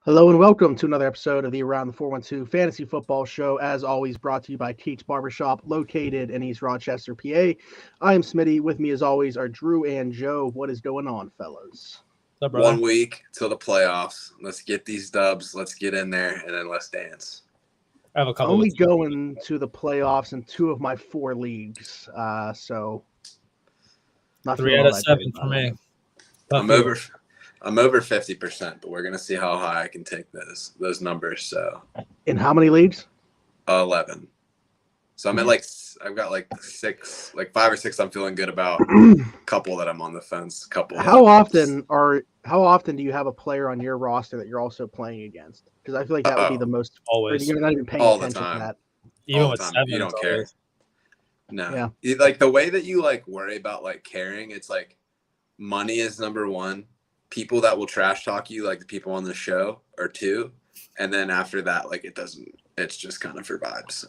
Hello and welcome to another episode of the Around the 412 Fantasy Football Show. As always, brought to you by Keats Barbershop, located in East Rochester, PA. I am Smitty. With me, as always, are Drew and Joe. What is going on, fellas? What's up, brother? 1 week till the playoffs. Let's get these dubs. Let's get in there, and then let's dance. I have a couple. Only going to the playoffs in 2 of my 4 leagues, so not 3 out of 7 for me. I'm over 50%, but we're gonna see how high I can take those numbers. So, in how many leagues? 11. So I'm at I've got 6, 5 or 6. I'm feeling good about. Couple that I'm on the fence. Couple. How often do you have a player on your roster that you're also playing against? Because I feel like that would be the most. Always. You're not even paying All the attention time. to that. Even All with the time. 7, You don't care. always. No. Yeah. The way that you worry about caring, it's money is number 1. People that will trash talk you, like the people on the show, are 2, and then after that, it's just kind of for vibes.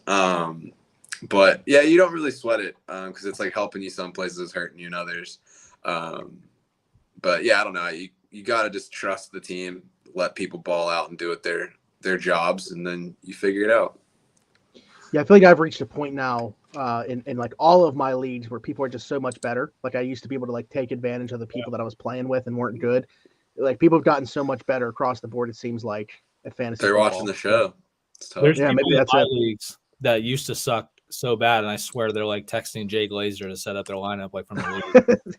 But yeah, you don't really sweat it because it's helping you some places, hurting you in others. But yeah, I don't know. You got to just trust the team, let people ball out and do it their jobs, and then you figure it out. Yeah, I feel like I've reached a point now in all of my leagues where people are just so much better. I used to be able to take advantage of the people that I was playing with and weren't good. People have gotten so much better across the board. It seems like at fantasy. They're football. watching the show. There's Yeah, people maybe in that's my it. leagues that used to suck so bad, and I swear they're texting Jay Glazer to set up their lineup from the league.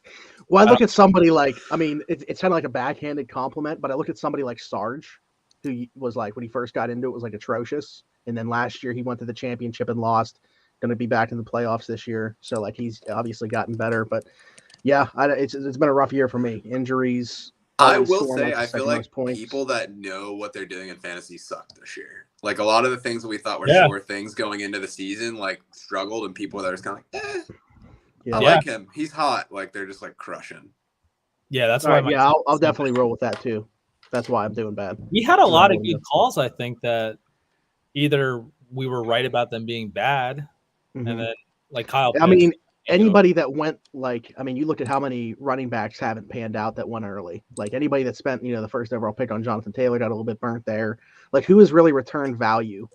Well, I look at somebody it's kind of like a backhanded compliment, but I look at somebody like Sarge, who was when he first got into it was atrocious, and then last year he went to the championship and lost. Going to be back in the playoffs this year, so he's obviously gotten better. But yeah, it's been a rough year for me. Injuries. I will say, I feel like people that know what they're doing in fantasy suck this year. A lot of the things that we thought were sure things going into the season, struggled, and people that are just kind of I like him. He's hot. They're just crushing. Yeah, that's why. Yeah, I'll definitely roll with that too. That's why I'm doing bad. We had a lot of good calls. I think that either we were right about them being bad, and then Kyle. I mean, anybody that went you look at how many running backs haven't panned out that went early. Anybody that spent the first overall pick on Jonathan Taylor got a little bit burnt there. Who has really returned value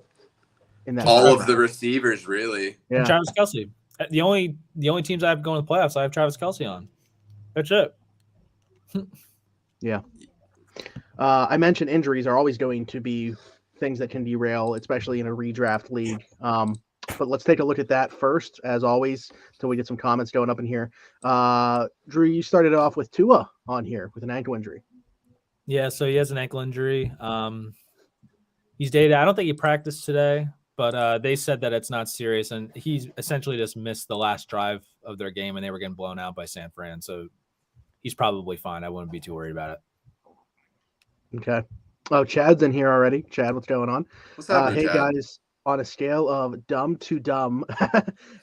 in that? All of the receivers, really. Yeah. And Travis Kelce. The only teams I have going to the playoffs, I have Travis Kelce on. That's it. Yeah. I mentioned injuries are always going to be things that can derail, especially in a redraft league. But let's take a look at that first, as always, until we get some comments going up in here. Drew, you started off with Tua on here with an ankle injury. Yeah, so he has an ankle injury. He's dated. I don't think he practiced today, but they said that it's not serious, and he's essentially just missed the last drive of their game, and they were getting blown out by San Fran. So he's probably fine. I wouldn't be too worried about it. Okay. Oh, Chad's in here already. Chad, what's going on? What's happening, hey, Chad? guys. On a scale of dumb to dumb,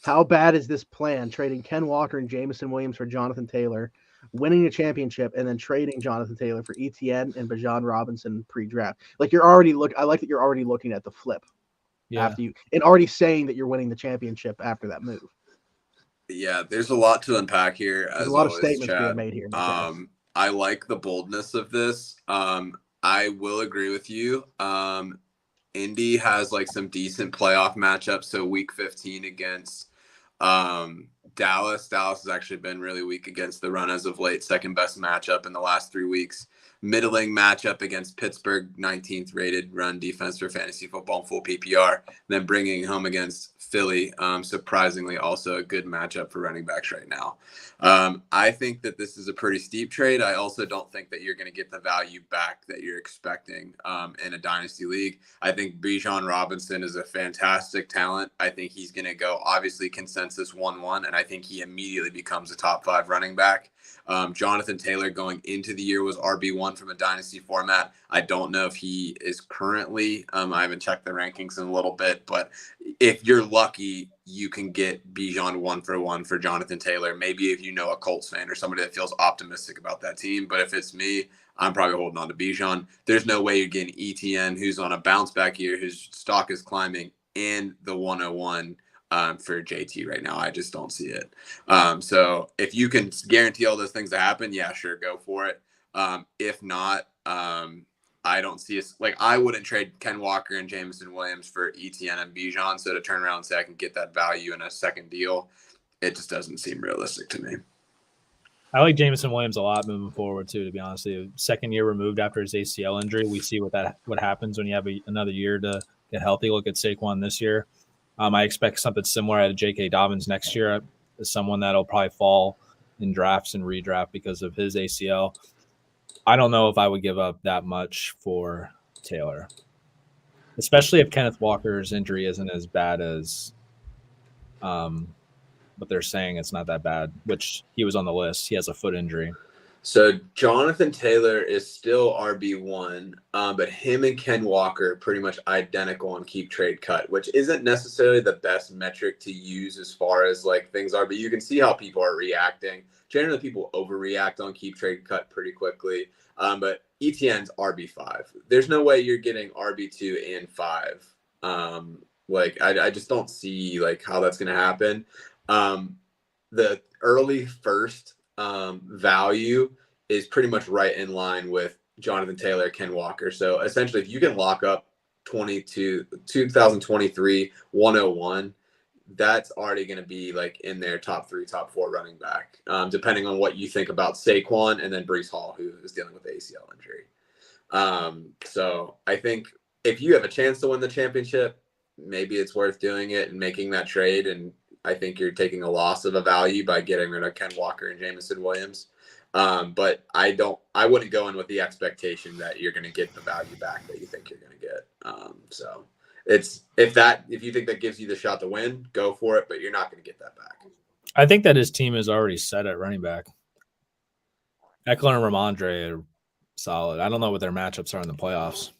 how bad is this plan? Trading Ken Walker and Jamison Williams for Jonathan Taylor, winning a championship, and then trading Jonathan Taylor for ETN and Bijan Robinson pre-draft. You're already I like that you're already looking at the flip after you and already saying that you're winning the championship after that move. Yeah, there's a lot to unpack here. There's a lot of statements being made here. I like the boldness of this. I will agree with you. Indy has some decent playoff matchups. So week 15 against Dallas. Dallas has actually been really weak against the run as of late. Second best matchup in the last 3 weeks. Middling matchup against Pittsburgh, 19th rated run defense for fantasy football and full PPR. Then bringing home against Philly, surprisingly also a good matchup for running backs right now. I think that this is a pretty steep trade. I also don't think that you're going to get the value back that you're expecting in a dynasty league. I think Bijan Robinson is a fantastic talent. I think he's going to go obviously consensus 1-1, and I think he immediately becomes a top 5 running back. Jonathan Taylor going into the year was RB1 from a dynasty format. I don't know if he is currently. I haven't checked the rankings in a little bit, but if you're lucky, you can get Bijan 1-for-1 for Jonathan Taylor. Maybe if you know a Colts fan or somebody that feels optimistic about that team. But if it's me, I'm probably holding on to Bijan. There's no way you're getting ETN, who's on a bounce back year, whose stock is climbing, and the 101 for JT right now. I just don't see it. So if you can guarantee all those things to happen, yeah, sure, go for it. If not, I don't see us like I wouldn't trade Ken Walker and Jameson Williams for ETN and Bijan. So to turn around and say I can get that value in a second deal, it just doesn't seem realistic to me. I like Jameson Williams a lot moving forward too. To be honest with you, second year removed after his ACL injury, we see what happens when you have another year to get healthy. Look at Saquon this year. I expect something similar out of J.K. Dobbins next year, as someone that'll probably fall in drafts and redraft because of his ACL. I don't know if I would give up that much for Taylor, especially if Kenneth Walker's injury isn't as bad as but they're saying it's not that bad, which he was on the list. He has a foot injury. So Jonathan Taylor is still RB1, but him and Ken Walker are pretty much identical on keep trade cut, which isn't necessarily the best metric to use as far as like things are, but you can see how people are reacting. Generally, people overreact on keep trade cut pretty quickly, but ETN's RB5. There's no way you're getting RB2 and 5. I just don't see like how that's going to happen. The early first value is pretty much right in line with Jonathan Taylor, Ken Walker. So essentially, if you can lock up 2023 101, that's already going to be like in their top 3, top 4 running back, depending on what you think about Saquon and then Breece Hall, who is dealing with the ACL injury. So I think if you have a chance to win the championship, maybe it's worth doing it and making that trade. And I think you're taking a loss of a value by getting rid of Ken Walker and Jameson Williams. But I wouldn't go in with the expectation that you're going to get the value back that you think you're going to get. So it's if you think that gives you the shot to win, go for it, but you're not going to get that back. I think that his team is already set at running back. Eckler and Ramondre are solid. I don't know what their matchups are in the playoffs.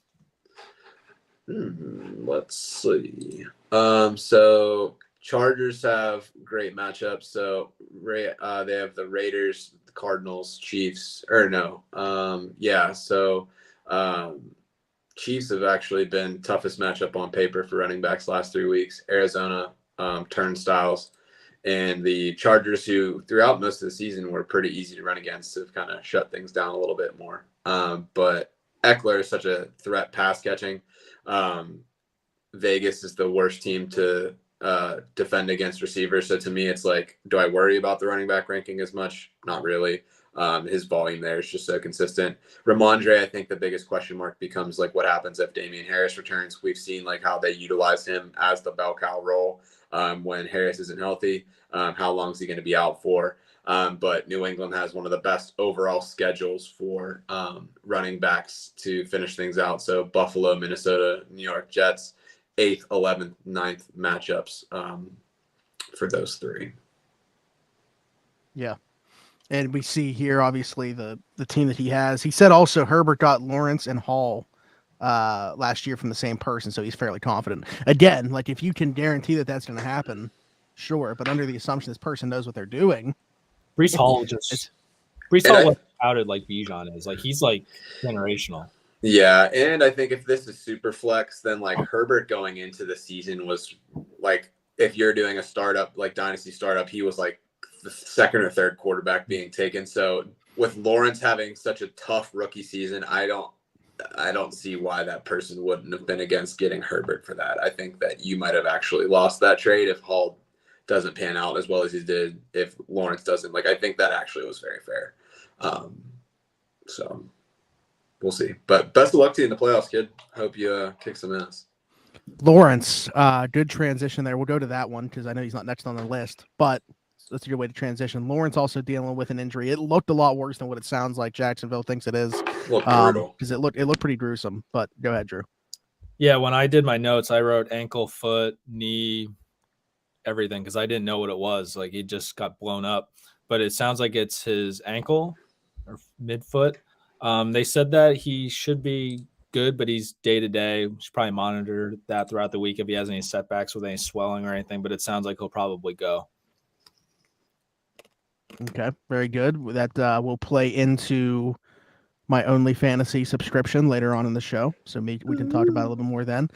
Let's see. So Chargers have great matchups. So they have the Raiders, the Cardinals, Chiefs, or no. So Chiefs have actually been toughest matchup on paper for running backs last 3 weeks. Arizona, turnstiles, and the Chargers, who throughout most of the season were pretty easy to run against, have kind of shut things down a little bit more. But Eckler is such a threat pass catching. Vegas is the worst team to defend against receivers. So to me, it's like, do I worry about the running back ranking as much? Not really. His volume there is just so consistent. Ramondre, I think the biggest question mark becomes like what happens if Damian Harris returns. We've seen like how they utilize him as the bell cow role when Harris isn't healthy. How long is he going to be out for? But New England has one of the best overall schedules for running backs to finish things out. So Buffalo, Minnesota, New York Jets, 8th, 11th, 9th matchups for those 3. Yeah. And we see here, obviously, the team that he has. He said also Herbert got Lawrence and Hall last year from the same person, so he's fairly confident. Again, like if you can guarantee that that's going to happen, sure. But under the assumption this person knows what they're doing. Breece Hall was outed like Bijan is. Like he's like generational. Yeah, and I think if this is super flex, then like Herbert going into the season was like if you're doing a startup, like dynasty startup, he was like the second or third quarterback being taken. So with Lawrence having such a tough rookie season, I don't see why that person wouldn't have been against getting Herbert for that. I think that you might have actually lost that trade if Hall doesn't pan out as well as he did if Lawrence doesn't. Like I think that actually was very fair. So we'll see. But best of luck to you in the playoffs, kid. Hope you kick some ass. Lawrence, good transition there. We'll go to that one because I know he's not next on the list, but that's a good way to transition. Lawrence also dealing with an injury. It looked a lot worse than what it sounds like Jacksonville thinks it is. Because it looked pretty gruesome. But go ahead, Drew. Yeah, when I did my notes, I wrote ankle, foot, knee, everything because I didn't know what it was. Like he just got blown up. But it sounds like it's his ankle or midfoot. They said that he should be good, but he's day to day. Should probably monitor that throughout the week if he has any setbacks with any swelling or anything. But it sounds like he'll probably go. Okay, very good. That will play into my only fantasy subscription later on in the show, so we can talk about it a little bit more then.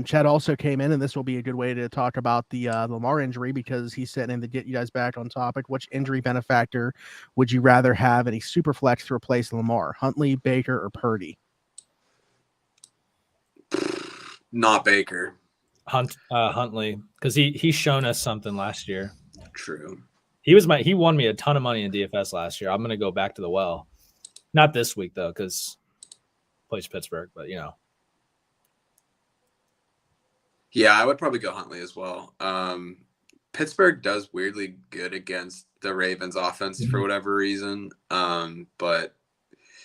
Chad also came in, and this will be a good way to talk about the Lamar injury because he's sitting in to get you guys back on topic. Which injury benefactor would you rather have in a super flex to replace Lamar? Huntley, Baker, or Purdy? Not Baker. Huntley, because he's shown us something last year. True. He won me a ton of money in DFS last year. I'm gonna go back to the well. Not this week though, because plays Pittsburgh, but Yeah, I would probably go Huntley as well. Pittsburgh does weirdly good against the Ravens offense for whatever reason. But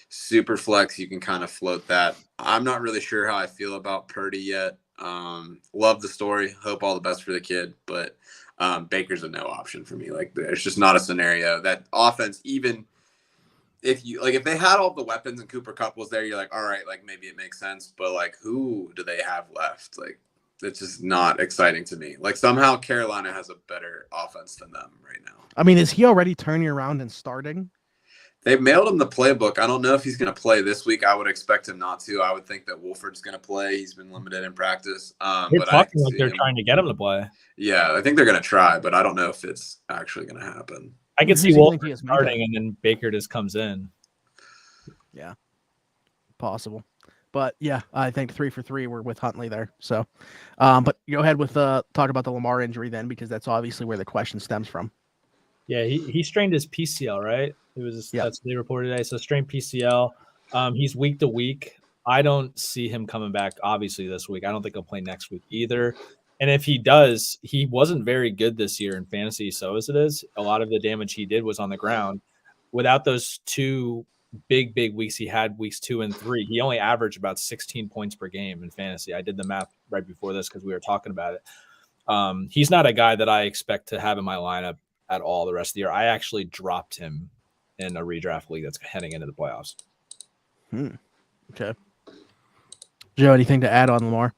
super flex, you can kind of float that. I'm not really sure how I feel about Purdy yet. Love the story. Hope all the best for the kid, but Baker's a no option for me. Like, there's just not a scenario that offense, even if they had all the weapons and Cooper Kupp was there, you're like, all right, like maybe it makes sense. But like, who do they have left? Like, it's just not exciting to me. Like, somehow Carolina has a better offense than them right now. I mean, is he already turning around and starting? They've mailed him the playbook. I don't know if he's going to play this week. I would expect him not to. I would think that Wolford's going to play. He's been limited in practice. They're talking like they're trying to get him to play. Yeah, I think they're going to try, but I don't know if it's actually going to happen. I can see Wolford starting and then Baker just comes in. Yeah, possible. But yeah, I think 3 for 3 we're with Huntley there. So, but go ahead with talk about the Lamar injury then, because that's obviously where the question stems from. Yeah, he strained his PCL, right? That's what they reported today. So strained PCL. He's week to week. I don't see him coming back obviously this week. I don't think he'll play next week either. And if he does, he wasn't very good this year in fantasy. So as it is, a lot of the damage he did was on the ground. Without those two big weeks he had, weeks 2 and 3, he only averaged about 16 points per game in fantasy. I did the math right before this because we were talking about it. He's not a guy that I expect to have in my lineup at all the rest of the year. I actually dropped him in a redraft league that's heading into the playoffs. Okay. Joe, anything to add on Lamar?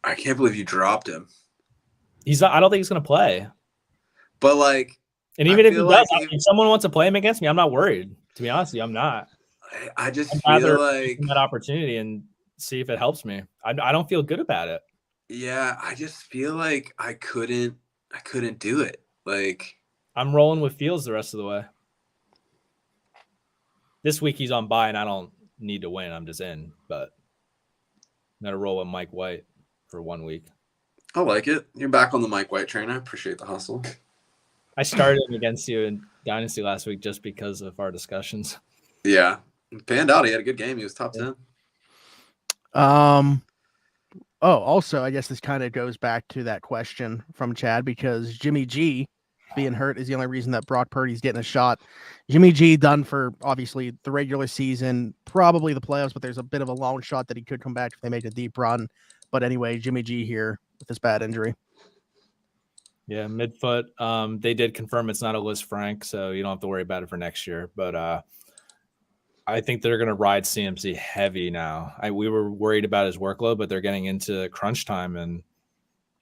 I can't believe you dropped him. I don't think he's going to play. But like, and even if he does, if someone wants to play him against me, I'm not worried. To be honest with you, I'm not. I just feel like that opportunity and see if it helps me. I don't feel good about it. Yeah, I just feel like I couldn't do it. Like, I'm rolling with Fields the rest of the way. This week he's on bye and I don't need to win. I'm just in, but I'm gonna roll with Mike White for 1 week. I like it. You're back on the Mike White train. I appreciate the hustle. I started him against you in Dynasty last week just because of our discussions. Yeah. Panned out. He had a good game. He was top 10. Also, I guess this kind of goes back to that question from Chad, because Jimmy G being hurt is the only reason that Brock Purdy's getting a shot. Jimmy G done for, obviously, the regular season, probably the playoffs, but there's a bit of a long shot that he could come back if they make a deep run. But anyway, Jimmy G here with this bad injury. Yeah, midfoot. They did confirm it's not a Liz Frank, so you don't have to worry about it for next year. But I think they're going to ride CMC heavy now. We were worried about his workload, but they're getting into crunch time and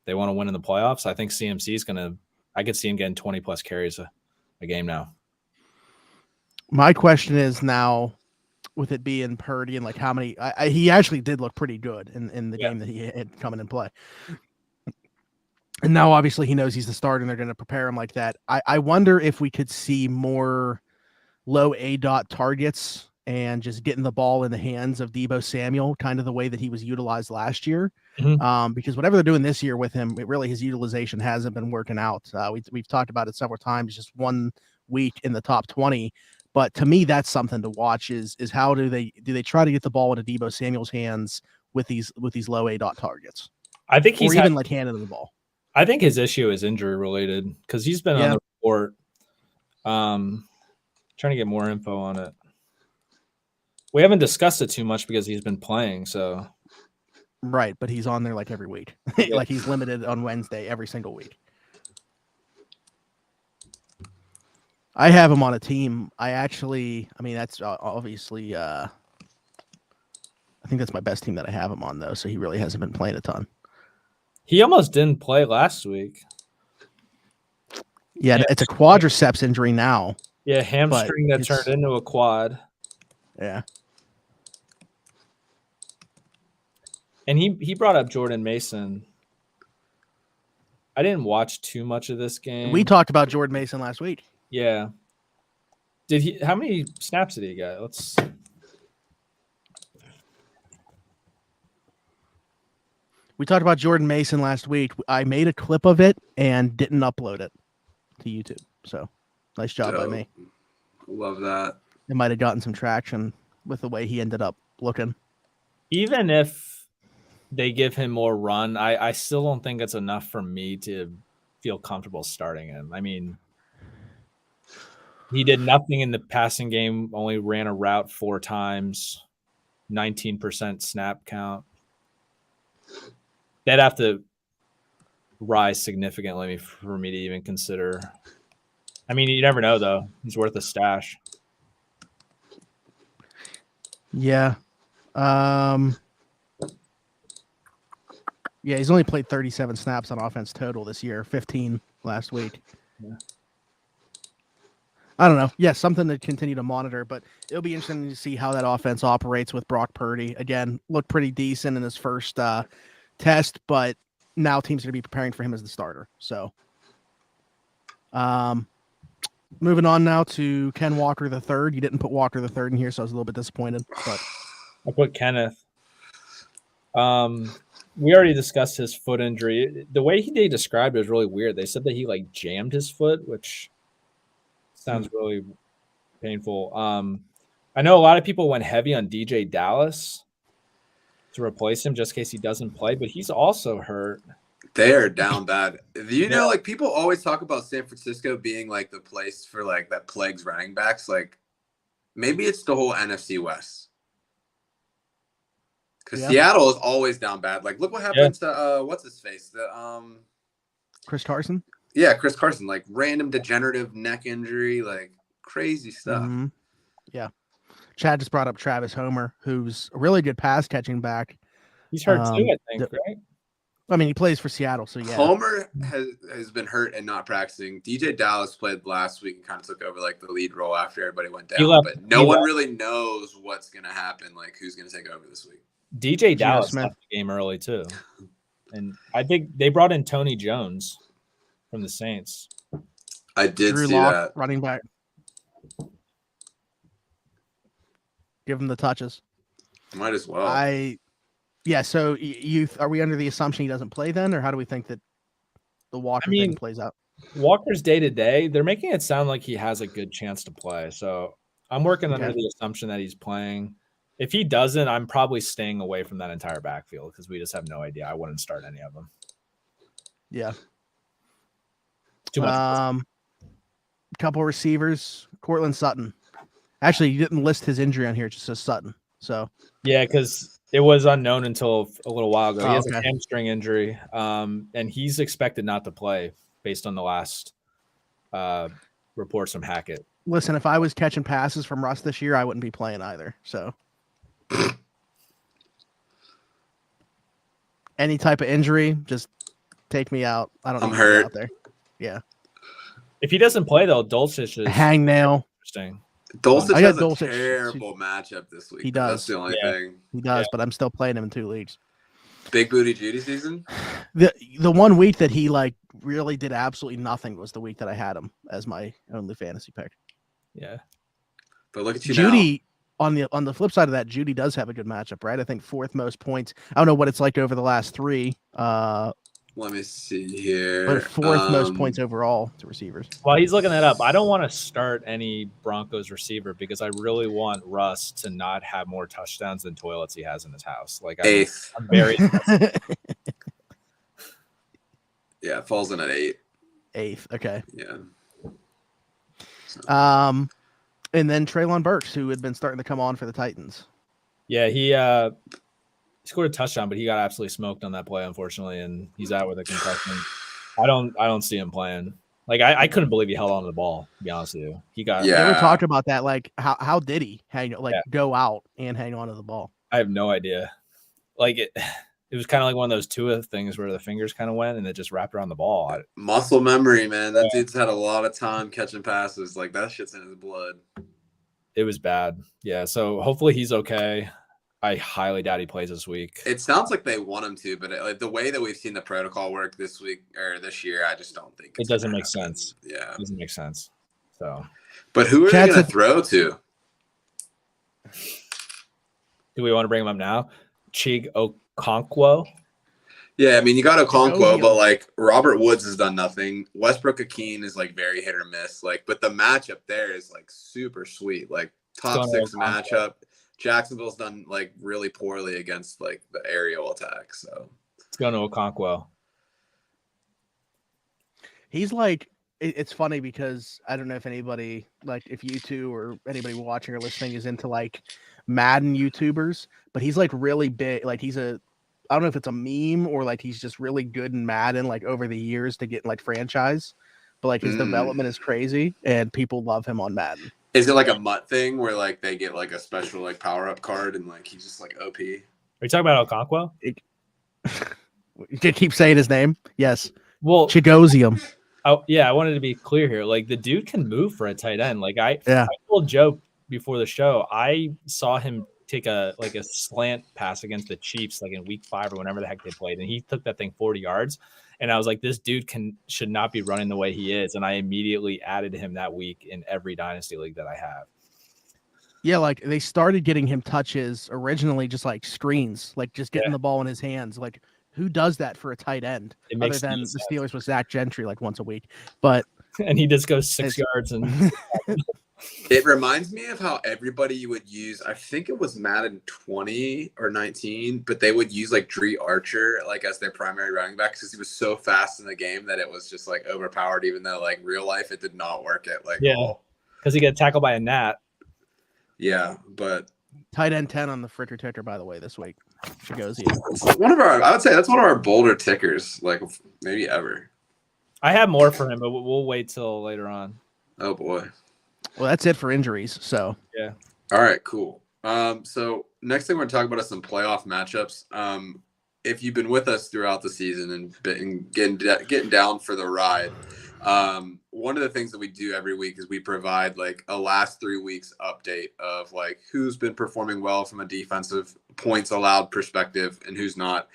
they want to win in the playoffs. I think CMC is going to – I could see him getting 20-plus carries a game now. My question is now, with it being Purdy and like how many – he actually did look pretty good in the game that he had come in and play. And now, obviously, he knows he's the starter and they're going to prepare him like that. I wonder if we could see more low A-dot targets and just getting the ball in the hands of Deebo Samuel, kind of the way that he was utilized last year. Because whatever they're doing this year with him, his utilization hasn't been working out. We've talked about it several times, just 1 week in the top 20. But to me, that's something to watch is how do they try to get the ball into Deebo Samuel's hands with these low A-dot targets? I think he's even like handing the ball. I think his issue is injury related because he's been on the report. Trying to get more info on it. We haven't discussed it too much because he's been playing. So, right, but he's on there like every week. Like he's limited on Wednesday every single week. I have him on a team. That's obviously. I think that's my best team that I have him on though. So he really hasn't been playing a ton. He almost didn't play last week. Yeah, it's a quadriceps injury now. Yeah, hamstring that turned into a quad. Yeah. And he brought up Jordan Mason. I didn't watch too much of this game. We talked about Jordan Mason last week. Yeah. How many snaps did he get? We talked about Jordan Mason last week. I made a clip of it and didn't upload it to YouTube. So nice job by me. Love that. It might have gotten some traction with the way he ended up looking. Even if they give him more run, I still don't think it's enough for me to feel comfortable starting him. I mean, he did nothing in the passing game, only ran a route 4 times, 19% snap count. They'd have to rise significantly for me to even consider. I mean, you never know, though. He's worth a stash. Yeah. Yeah, he's only played 37 snaps on offense total this year, 15 last week. Yeah. I don't know. Yeah, something to continue to monitor, but it'll be interesting to see how that offense operates with Brock Purdy. Again, looked pretty decent in his first test, but now teams are going to be preparing for him as the starter. So, moving on now to Ken Walker III. You didn't put Walker III in here, so I was a little bit disappointed. But I put Kenneth. We already discussed his foot injury. The way they described it was really weird. They said that he like jammed his foot, which sounds really painful. I know a lot of people went heavy on DJ Dallas to replace him just in case he doesn't play, but he's also hurt. They are down bad. You know, like people always talk about San Francisco being like the place for like that plagues running backs. Like maybe it's the whole NFC West. Because Seattle is always down bad. Like, look what happened to what's his face? Chris Carson? Yeah, Chris Carson. Like random degenerative neck injury, like crazy stuff. Mm-hmm. Yeah. Chad just brought up Travis Homer, who's a really good pass catching back. He's hurt too, I think, right? I mean, he plays for Seattle, so yeah. Homer has been hurt and not practicing. DJ Dallas played last week and kind of took over like the lead role after everybody went down. But no one really knows what's going to happen, like who's going to take over this week. DJ Dallas left the game early too. And I think they brought in Tony Jones from the Saints. I did Drew see Lock, that. Running back. Give him the touches. Might as well. So are we under the assumption he doesn't play then, or how do we think that the Walker thing plays out? Walker's day to day, they're making it sound like he has a good chance to play. So I'm working under the assumption that he's playing. If he doesn't, I'm probably staying away from that entire backfield because we just have no idea. I wouldn't start any of them. Yeah. Too much. Couple receivers. Cortland Sutton. Actually, you didn't list his injury on here. It just says Sutton. So yeah, because it was unknown until a little while ago. He has a hamstring injury, and he's expected not to play based on the last reports from Hackett. Listen, if I was catching passes from Russ this year, I wouldn't be playing either. So any type of injury, just take me out. I don't. I'm hurt out there. Yeah. If he doesn't play though, Dulcich is hangnail. Interesting. Dulcich has a terrible matchup this week. He does. That's the only thing. He does, but I'm still playing him in 2 leagues. Big Booty Judy season? The 1 week that he like really did absolutely nothing was the week that I had him as my only fantasy pick. Yeah. But look at you Judy now. On the flip side of that, Judy does have a good matchup, right? I think 4th most points. I don't know what it's like over the last 3. Let me see here. But 4th most points overall to receivers. While he's looking that up, I don't want to start any Broncos receiver because I really want Russ to not have more touchdowns than toilets he has in his house. Like 8th. I'm very Yeah, it falls in at 8. 8th, okay. Yeah. So. And then Treylon Burks, who had been starting to come on for the Titans. Yeah, he scored a touchdown, but he got absolutely smoked on that play, unfortunately, and he's out with a concussion. I don't see him playing. Like I couldn't believe he held on to the ball, to be honest with you. He got We talked about that. Like how did he go out and hang on to the ball? I have no idea. Like it was kind of like one of those Tua things where the fingers kind of went and it just wrapped around the ball. Muscle memory, man. That dude's had a lot of time catching passes. Like that shit's in his blood. It was bad. Yeah. So hopefully he's okay. I highly doubt he plays this week. It sounds like they want him to, but like the way that we've seen the protocol work this week or this year, I just don't think it doesn't make sense. Yeah, it doesn't make sense. So, but who are they going to throw to? Do we want to bring him up now? Chig Okonkwo. Yeah, I mean, you got Okonkwo, but Chigozium. like Robert Woods has done nothing. Westbrook-Akeen is like very hit or miss. Like, but the matchup there is like super sweet. Like top going to 6 Okonkwo. matchup. Jacksonville's done like really poorly against like the aerial attack. So It's going to Okonkwo. He's like, it's funny because I don't know if anybody, like if you two or anybody watching or listening is into like Madden YouTubers, but he's like really big. Like I don't know if it's a meme or like he's just really good in Madden like over the years to get like franchise, but like his development is crazy and people love him on Madden. is it like a MUT thing where like they get like a special like power up card and like he's just like OP? Are you talking about Okonkwo? You keep saying his name. Yes. Well, Chigozium. Oh yeah, I wanted to be clear here. Like the dude can move for a tight end. Like I told Joe before the show, I saw him take a slant pass against the Chiefs like in week 5 or whenever the heck they played, and he took that thing 40 yards. And I was like, this dude should not be running the way he is. And I immediately added him that week in every dynasty league that I have. Yeah, like they started getting him touches originally, just like screens, like just getting the ball in his hands. Like who does that for a tight end other than the Steelers with Zach Gentry like once a week? But and he just goes 6 yards and it reminds me of how everybody would use, I think it was Madden 20 or 19, but they would use like Dree Archer like as their primary running back because he was so fast in the game that it was just like overpowered, even though like real life it did not work at like all. Because he got tackled by a gnat. Yeah, but tight end 10 on the Fritter Ticker, by the way, this week. Chigozium. I would say that's one of our bolder tickers, like maybe ever. I have more for him, but we'll wait till later on. Oh boy. Well, that's it for injuries. So yeah. All right, cool. So next thing we're gonna talk about is some playoff matchups. If you've been with us throughout the season and been getting down for the ride, one of the things that we do every week is we provide like a last 3 weeks update of like who's been performing well from a defensive points allowed perspective and who's not.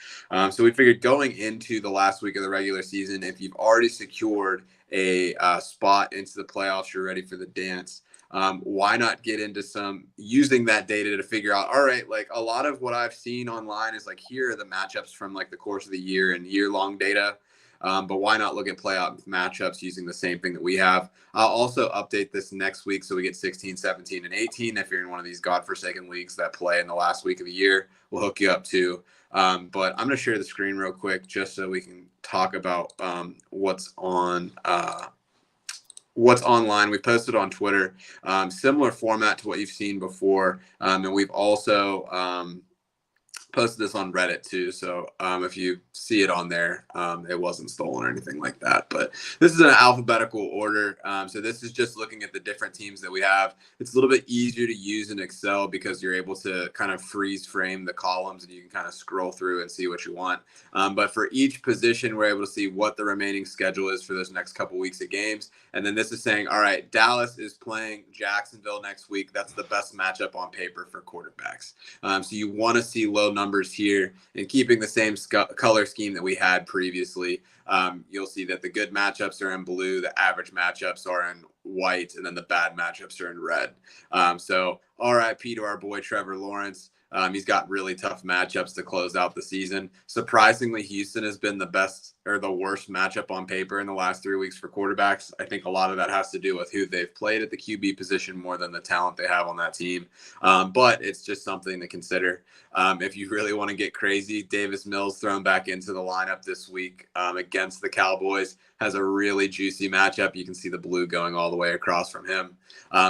So we figured going into the last week of the regular season, if you've already secured a spot into the playoffs, you're ready for the dance. Why not get into some using that data to figure out, all right, like a lot of what I've seen online is like, here are the matchups from like the course of the year and year-long data. But why not look at playoff matchups using the same thing that we have? I'll also update this next week so we get 16, 17, and 18. If you're in one of these godforsaken leagues that play in the last week of the year, we'll hook you up too. But I'm going to share the screen real quick just so we can talk about what's online. We posted on Twitter, similar format to what you've seen before. And we've also posted this on Reddit too. So if you see it on there, it wasn't stolen or anything like that. But this is an alphabetical order. So this is just looking at the different teams that we have. It's a little bit easier to use in Excel because you're able to kind of freeze frame the columns and you can kind of scroll through and see what you want. But for each position, we're able to see what the remaining schedule is for those next couple weeks of games. And then this is saying, all right, Dallas is playing Jacksonville next week. That's the best matchup on paper for quarterbacks. So you want to see low numbers here and keeping the same color scheme that we had previously. You'll see that the good matchups are in blue, the average matchups are in white, and then the bad matchups are in red. So RIP to our boy Trevor Lawrence. He's got really tough matchups to close out the season. Surprisingly, Houston has been the best or the worst matchup on paper in the last 3 weeks for quarterbacks. I think a lot of that has to do with who they've played at the QB position more than the talent they have on that team. But it's just something to consider. If you really want to get crazy, Davis Mills thrown back into the lineup this week against the Cowboys has a really juicy matchup. You can see the blue going all the way across from him.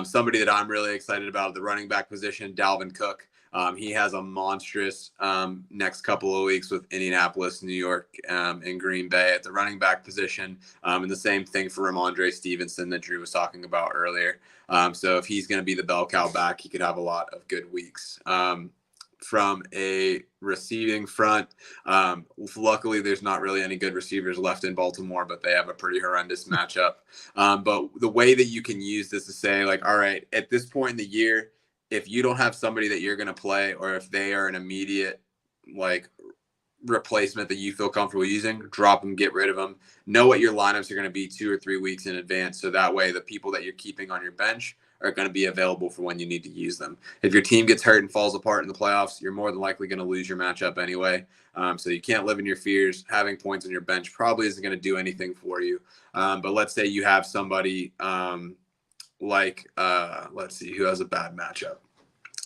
Somebody that I'm really excited about at the running back position, Dalvin Cook. He has a monstrous next couple of weeks with Indianapolis, New York, and Green Bay at the running back position. And the same thing for Ramondre Stevenson that Drew was talking about earlier. So if he's going to be the bell cow back, he could have a lot of good weeks. From a receiving front, luckily there's not really any good receivers left in Baltimore, but they have a pretty horrendous matchup. But the way that you can use this to say, like, all right, at this point in the year, if you don't have somebody that you're going to play, or if they are an immediate like replacement that you feel comfortable using, drop them, get rid of them. Know what your lineups are going to be 2 or 3 weeks in advance. So that way the people that you're keeping on your bench are going to be available for when you need to use them. If your team gets hurt and falls apart in the playoffs, you're more than likely going to lose your matchup anyway. So you can't live in your fears. Having points on your bench probably isn't going to do anything for you. But let's say you have somebody let's see, who has a bad matchup.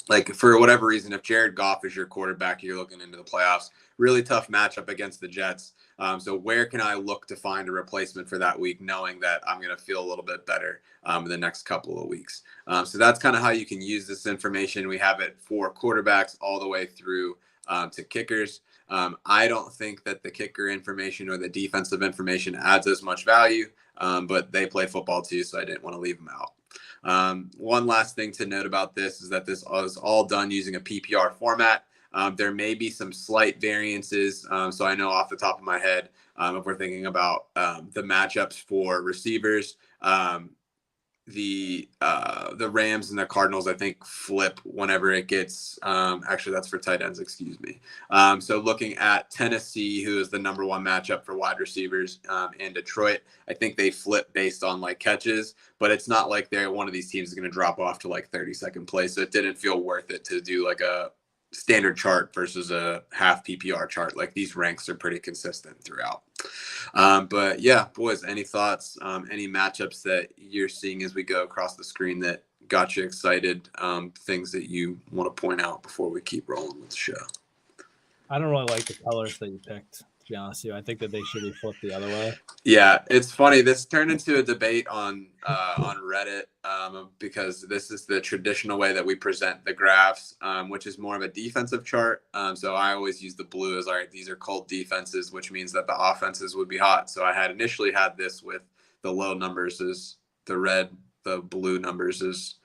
Like, for whatever reason, if Jared Goff is your quarterback, you're looking into the playoffs, really tough matchup against the Jets. So where can I look to find a replacement for that week, knowing that I'm going to feel a little bit better in the next couple of weeks? So that's kind of how you can use this information. We have it for quarterbacks all the way through to kickers. I don't think that the kicker information or the defensive information adds as much value, but they play football too, so I didn't want to leave them out. One last thing to note about this is that this is all done using a PPR format. There may be some slight variances. So I know off the top of my head, if we're thinking about the matchups for receivers, the Rams and the Cardinals, I think, flip whenever it gets actually, that's for tight ends, excuse me. So looking at Tennessee, who is the number one matchup for wide receivers, and Detroit, I think they flip based on like catches, but it's not like one of these teams is going to drop off to like 30-second play. So it didn't feel worth it to do like a standard chart versus a half PPR chart. Like, these ranks are pretty consistent throughout. But yeah, boys, any thoughts, any matchups that you're seeing as we go across the screen that got you excited, things that you want to point out before we keep rolling with the show? I don't really like the colors that you picked, to be honest with you. I think that they should be flipped the other way. Yeah, it's funny. This turned into a debate on Reddit because this is the traditional way that we present the graphs, which is more of a defensive chart. So I always use the blue as, all right, these are cold defenses, which means that the offenses would be hot. So I had initially had this with the low numbers is the red, the blue numbers is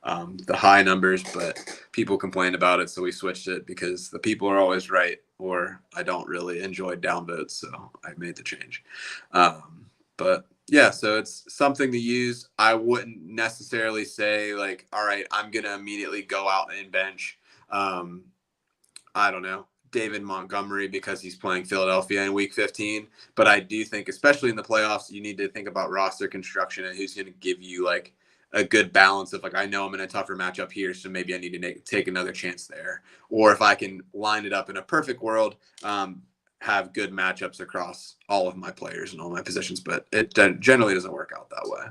the high numbers, but people complained about it, so we switched it because the people are always right, or I don't really enjoy downvotes, so I made the change. But yeah, so it's something to use. I wouldn't necessarily say like, all right, I'm gonna immediately go out and bench I don't know, David Montgomery because he's playing Philadelphia in week 15. But I do think, especially in the playoffs, you need to think about roster construction and who's going to give you like a good balance of like, I know I'm in a tougher matchup here, so maybe I need to take another chance there. Or if I can line it up in a perfect world, have good matchups across all of my players and all my positions. But it generally doesn't work out that way.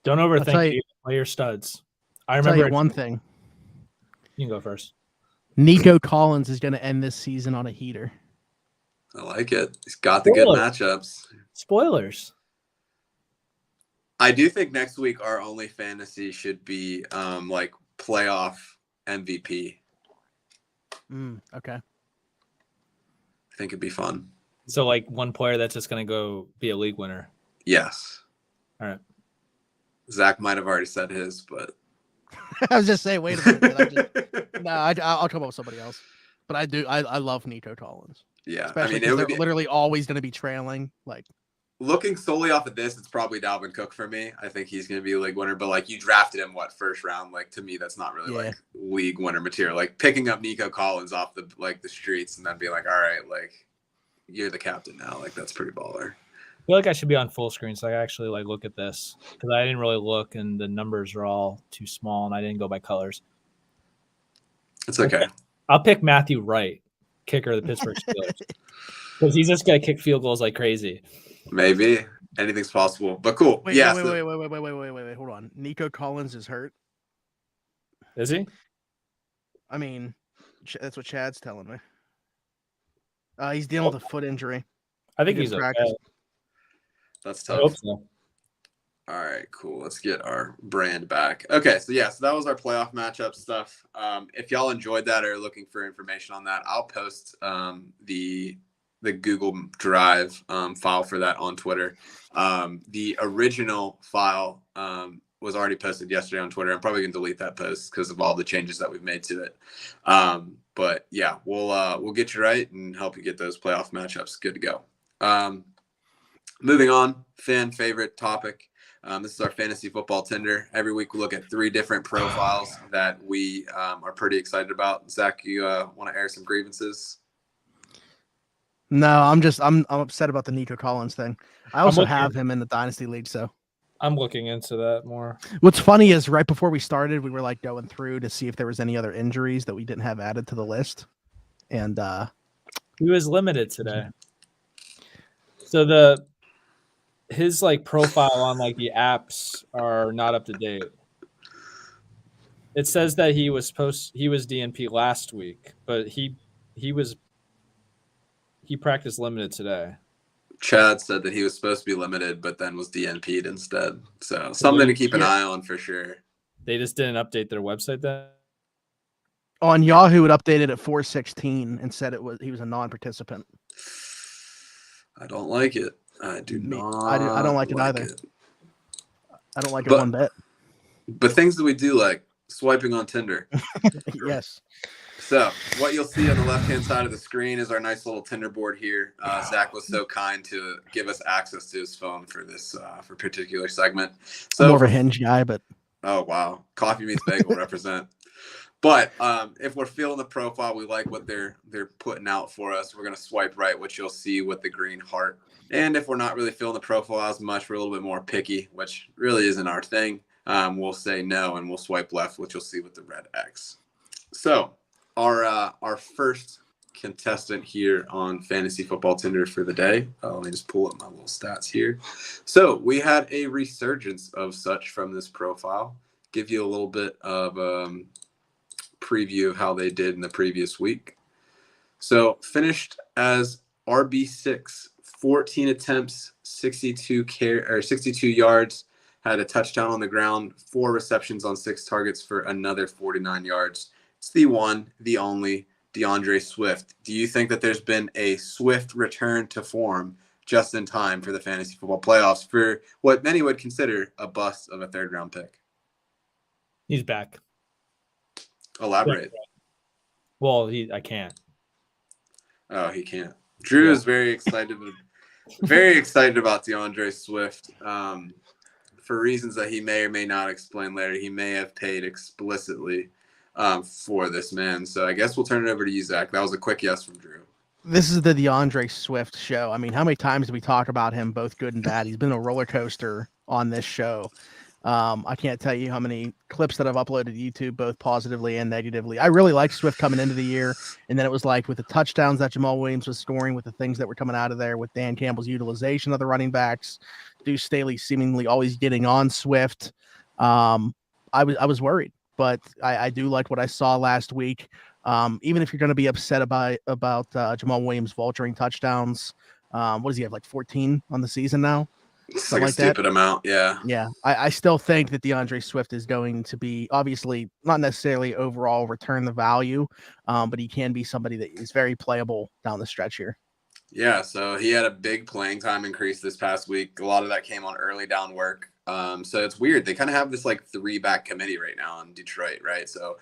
Don't overthink it. Play your studs. I remember tell you one thing. You can go first. Nico Collins is going to end this season on a heater. I like it. He's got the good matchups. Spoilers. I do think next week our only fantasy should be like playoff MVP. Okay. I think it'd be fun. So like one player that's just going to go be a league winner. Yes. All right. Zach might have already said his, but I was just saying, wait a minute. I'll come up with somebody else. But I do. I love Nico Collins. Yeah. Especially because they're literally always going to be trailing. Like, looking solely off of this, it's probably Dalvin Cook for me. I think he's going to be a league winner. But like, you drafted him first round? Like, to me, that's not really like league winner material. Like picking up Nico Collins off the streets and then being like, all right, like you're the captain now. Like, that's pretty baller. I feel like I should be on full screen so I actually like look at this because I didn't really look and the numbers are all too small and I didn't go by colors. It's okay. I'll pick Matthew Wright, kicker of the Pittsburgh Steelers, because he's just gonna kick field goals like crazy. Maybe anything's possible, but cool. Wait, yeah. Wait. Hold on. Nico Collins is hurt. Is he? I mean, that's what Chad's telling me. He's dealing with a foot injury. I think he's okay. That's tough. I hope so. All right, cool. Let's get our brand back. Okay, so that was our playoff matchup stuff. If y'all enjoyed that or are looking for information on that, I'll post the Google Drive file for that on Twitter. The original file was already posted yesterday on Twitter. I'm probably gonna delete that post because of all the changes that we've made to it. But yeah, we'll get you right and help you get those playoff matchups good to go. Moving on, fan favorite topic. This is our fantasy football Tinder. Every week we look at 3 different profiles that we are pretty excited about. Zach, you want to air some grievances? No, I'm upset about the Nico Collins thing. I also have him in the Dynasty League, so I'm looking into that more. What's funny is right before we started, we were like going through to see if there was any other injuries that we didn't have added to the list. And he was limited today. So his like profile on like the apps are not up to date. It says that he was DNP last week, but he practiced limited today. Chad said that he was supposed to be limited, but then was DNP'd instead. So something to keep an eye on for sure. They just didn't update their website then. On Yahoo, it updated at 4:16 and said he was a non-participant. I don't like it. I do not. I don't like it either. I don't like it one bit. But things that we do like, swiping on Tinder. Yes. So what you'll see on the left-hand side of the screen is our nice little Tinder board here. Zach was so kind to give us access to his phone for this for particular segment. So I'm more of a Hinge guy, but oh wow, coffee meets bagel represent. But if we're feeling the profile, we like what they're putting out for us, we're gonna swipe right, which you'll see with the green heart. And if we're not really feeling the profile as much, we're a little bit more picky, which really isn't our thing. We'll say no, and we'll swipe left, which you'll see with the red X. So our first contestant here on Fantasy Football Tinder for the day. Let me just pull up my little stats here. So we had a resurgence of such from this profile. Give you a little bit of preview of how they did in the previous week. So finished as RB6, 14 attempts, 62 yards, had a touchdown on the ground, 4 receptions on 6 targets for another 49 yards. It's the one, the only DeAndre Swift. Do you think that there's been a Swift return to form just in time for the fantasy football playoffs for what many would consider a bust of a third-round pick? He's back. Elaborate. Well, I can't. Oh, he can't. Drew is very excited about DeAndre Swift for reasons that he may or may not explain later. He may have paid explicitly for this man. So I guess we'll turn it over to you, Zach. That was a quick yes from Drew. This is the DeAndre Swift show. I mean, how many times do we talk about him, both good and bad? He's been a roller coaster on this show. I can't tell you how many clips that I've uploaded to YouTube, both positively and negatively. I really liked Swift coming into the year, and then it was like with the touchdowns that Jamal Williams was scoring, with the things that were coming out of there, with Dan Campbell's utilization of the running backs, Deuce Staley seemingly always getting on Swift. I was worried, but I do like what I saw last week. Even if you're going to be upset about Jamal Williams vulturing touchdowns, what does he have, like 14 on the season now? It's like a stupid amount, yeah. Yeah, I still think that DeAndre Swift is going to be, obviously, not necessarily overall return the value, but he can be somebody that is very playable down the stretch here. Yeah, so he had a big playing time increase this past week. A lot of that came on early down work. So it's weird. They kind of have this like 3-back committee right now in Detroit, right? So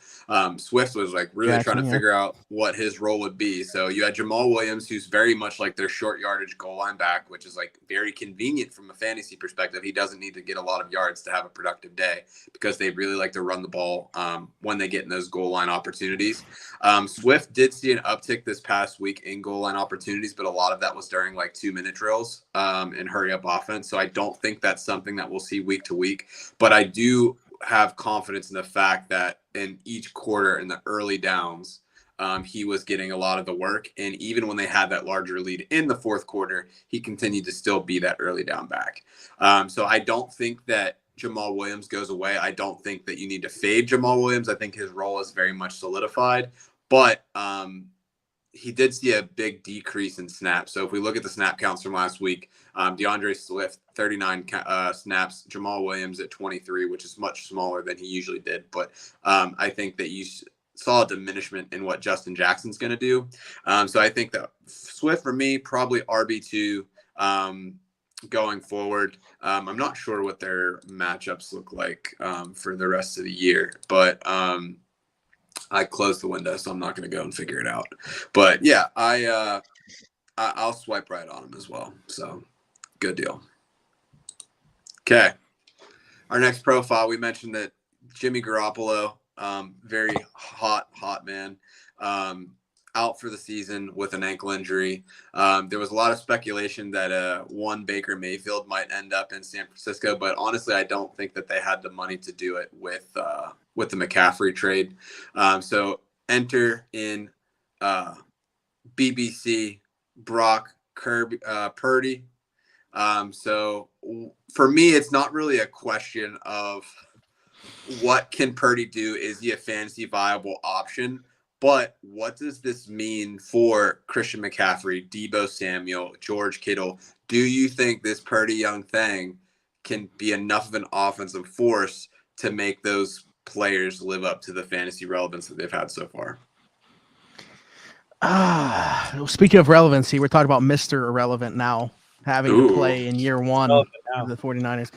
Swift was like really trying to figure out what his role would be. So you had Jamal Williams, who's very much like their short yardage goal line back, which is like very convenient from a fantasy perspective. He doesn't need to get a lot of yards to have a productive day because they really like to run the ball when they get in those goal line opportunities. Swift did see an uptick this past week in goal line opportunities, but a lot of that was during like 2-minute drills and hurry up offense. So I don't think that's something that we'll see week to week, but I do have confidence in the fact that in each quarter in the early downs, he was getting a lot of the work. And even when they had that larger lead in the fourth quarter, he continued to still be that early down back. So I don't think that Jamal Williams goes away. I don't think that you need to fade Jamal Williams. I think his role is very much solidified, but he did see a big decrease in snaps. So if we look at the snap counts from last week, DeAndre Swift, 39 snaps, Jamal Williams at 23, which is much smaller than he usually did. But I think that you saw a diminishment in what Justin Jackson's going to do. So I think that Swift, for me, probably RB2 going forward. I'm not sure what their matchups look like for the rest of the year, but I closed the window, so I'm not going to go and figure it out. But yeah, I'll swipe right on him as well. So good deal. Okay. Our next profile, we mentioned that Jimmy Garoppolo, very hot man. out for the season with an ankle injury. There was a lot of speculation that one Baker Mayfield might end up in San Francisco, but honestly, I don't think that they had the money to do it with the McCaffrey trade. So enter in BBC Brock Purdy. So for me, it's not really a question of what can Purdy do? Is he a fantasy viable option? But what does this mean for Christian McCaffrey, Deebo Samuel, George Kittle? Do you think this Purdy young thing can be enough of an offensive force to make those players live up to the fantasy relevance that they've had so far? Speaking of relevancy, we're talking about Mr. Irrelevant now, having to play in year one of the 49ers.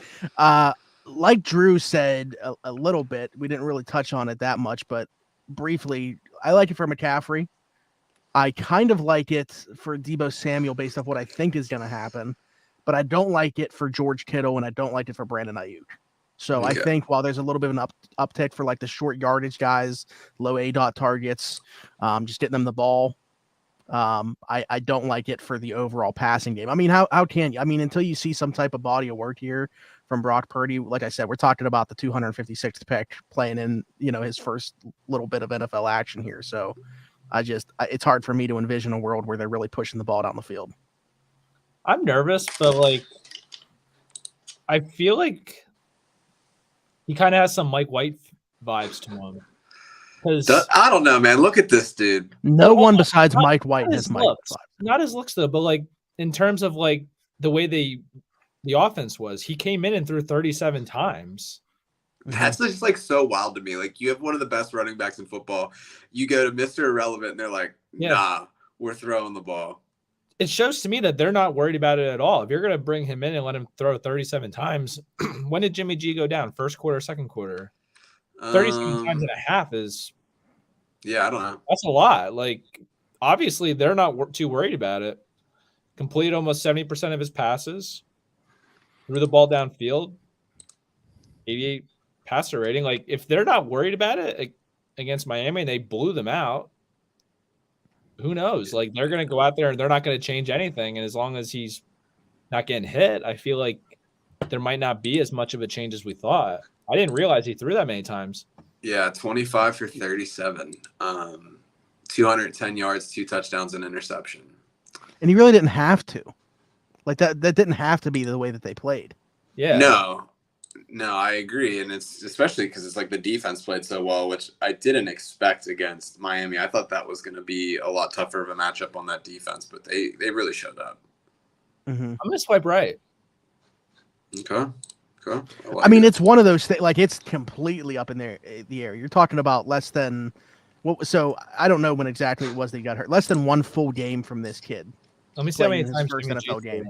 Like Drew said a little bit, we didn't really touch on it that much, but briefly, I like it for McCaffrey. I kind of like it for Deebo Samuel based off what I think is going to happen, but I don't like it for George Kittle, and I don't like it for Brandon Ayuk. So I think while there's a little bit of an uptick for like the short yardage guys, low ADOT targets, just getting them the ball, I don't like it for the overall passing game. I mean, how can you? I mean, until you see some type of body of work here from Brock Purdy, like I said, we're talking about the 256th pick playing in, his first little bit of NFL action here. So it's hard for me to envision a world where they're really pushing the ball down the field. I'm nervous, but I feel like he kind of has some Mike White vibes to him. I don't know, man. Look at this dude. No one besides Mike White has Mike White. Not his looks though, but in terms of the way the offense was, he came in and threw 37 times. That's just so wild to me. You have one of the best running backs in football. You go to Mr. Irrelevant and they're like, nah, we're throwing the ball. It shows to me that they're not worried about it at all. If you're going to bring him in and let him throw 37 times, when did Jimmy G go down? First quarter, second quarter? 37 times and a half is. Yeah, I don't know. That's a lot. Obviously, they're not too worried about it. Completed almost 70% of his passes. Threw the ball downfield. 88 passer rating. If they're not worried about it against Miami and they blew them out, who knows? They're going to go out there and they're not going to change anything. And as long as he's not getting hit, I feel like there might not be as much of a change as we thought. I didn't realize he threw that many times. Yeah, 25 for 37. 210 yards, 2 touchdowns, and interception. And he really didn't have to. That didn't have to be the way that they played. Yeah. No, I agree. And it's especially because it's the defense played so well, which I didn't expect against Miami. I thought that was going to be a lot tougher of a matchup on that defense, but they really showed up. Mm-hmm. I'm going to swipe right. Okay. I mean, it's one of those things. It's completely up in the air. You're talking about less than so I don't know when exactly it was that he got hurt. Less than one full game from this kid. Let me see how many times first NFL game.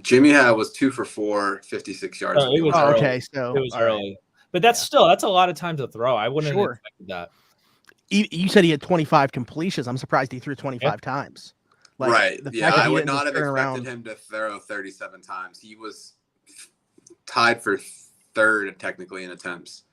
Jimmy was 2 for 4, 56 yards. Okay, so it was early, but that's a lot of time to throw. I wouldn't have expected that. You said he had 25 completions. I'm surprised he threw 25 times. Right. Yeah, I would not have expected him to throw 37 times. He was tied for third technically in attempts.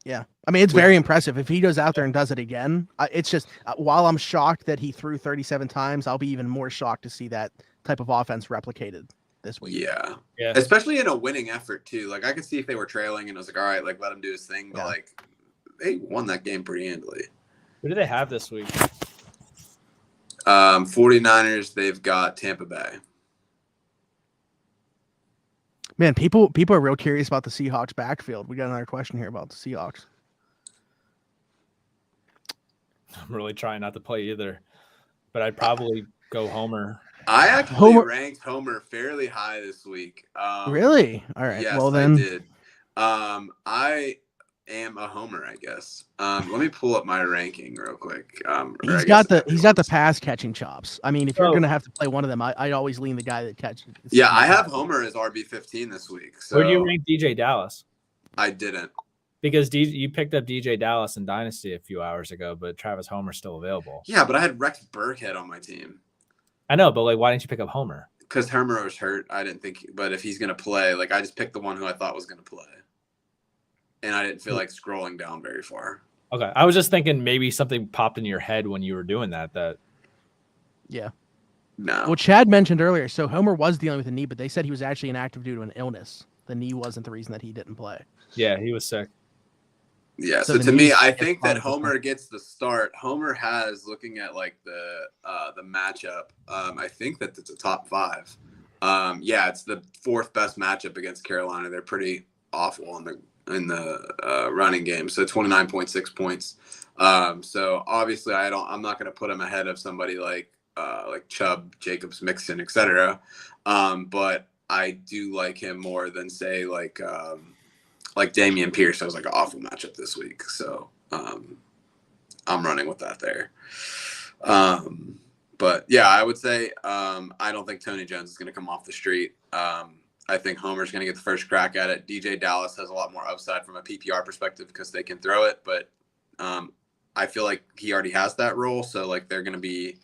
Yeah. I mean, it's very impressive. If he goes out there and does it again, it's just while I'm shocked that he threw 37 times, I'll be even more shocked to see that type of offense replicated this week. Yeah. Especially in a winning effort too. I could see if they were trailing and I was all right, let him do his thing. But they won that game pretty handily. Who do they have this week? 49ers, they've got Tampa Bay. Man, people are real curious about the Seahawks backfield. We got another question here about the Seahawks. I'm really trying not to play either, but I'd probably go Homer. I actually ranked Homer fairly high this week. Really? All right. Yes, well, then. I did. I am a Homer, I guess. Let me pull up my ranking real quick. He's got the pass catching chops. I mean, if you're gonna have to play one of them, I always lean the guy that catches. Yeah, I have Homer as RB15 this week. So where do you rank DJ Dallas? I didn't. Because you picked up DJ Dallas in Dynasty a few hours ago, but Travis Homer's still available. Yeah, but I had Rex Burkhead on my team. I know, but why didn't you pick up Homer? Because Homer was hurt. I didn't think, but if he's gonna play, I just picked the one who I thought was gonna play. And I didn't feel like scrolling down very far. Okay. I was just thinking maybe something popped in your head when you were doing that. Yeah. No. Well, Chad mentioned earlier, so Homer was dealing with a knee, but they said he was actually inactive due to an illness. The knee wasn't the reason that he didn't play. Yeah, he was sick. Yeah, So so the to me, knees I get think fine that at this Homer point. gets the start. Homer has, looking at like the matchup, I think that it's a top 5. Yeah, it's the 4th best matchup against Carolina. They're pretty awful in the running game. So 29.6 points. So obviously, I'm not going to put him ahead of somebody like Chubb, Jacobs, Mixon, etc. But I do like him more than say like Dameon Pierce. That was like an awful matchup this week. So I'm running with that there. But yeah, I would say I don't think Tony Jones is going to come off the street. I think Homer's going to get the first crack at it. DJ Dallas has a lot more upside from a PPR perspective because they can throw it, but I feel like he already has that role. So like they're going to be,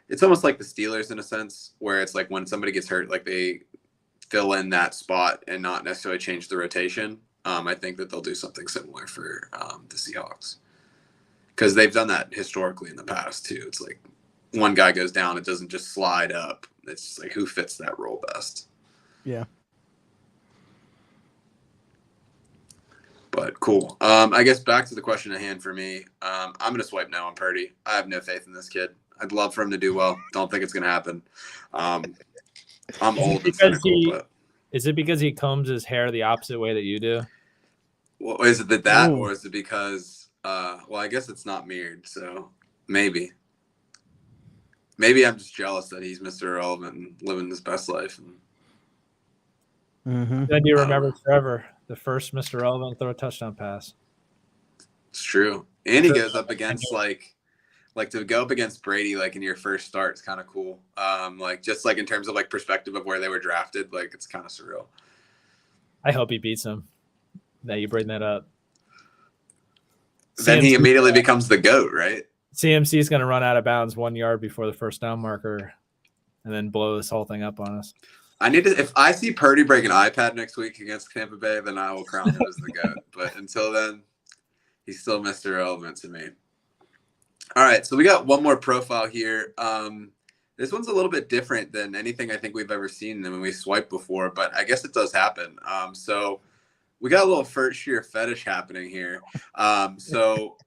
it's almost like the Steelers in a sense, where it's like when somebody gets hurt, like they fill in that spot and not necessarily change the rotation. I think that they'll do something similar for the Seahawks because they've done that historically in the past too. It's like one guy goes down, it doesn't just slide up. It's just like who fits that role best. Yeah. But cool. I guess back to the question at hand for me. I'm going to swipe no on Purdy. I have no faith in this kid. I'd love for him to do well. Don't think it's going to happen. I'm old and cynical, but is it because he combs his hair the opposite way that you do? well, is it that Ooh. or is it because well, I guess it's not mirrored, so maybe I'm just jealous that he's Mr. Irrelevant and living his best life. Mm-hmm. Then you remember forever the first Mr. Relevant throw a touchdown pass. It's true. And he goes up against like to go up against Brady like in your first start is kind of cool. Like just like in terms of like perspective of where they were drafted, like it's kind of surreal. I hope he beats him. Now you bring that up. Then he immediately becomes the GOAT, right? CMC is going to run out of bounds 1 yard before the first down marker and then blow this whole thing up on us. I need to. If I see Purdy break an iPad next week against Tampa Bay, then I will crown him as the GOAT. But until then, he's still Mr. Irrelevant to me. All right, so we got one more profile here. This one's a little bit different than anything I think we've ever seen when we swiped before, but I guess it does happen. So we got a little first-year fetish happening here. So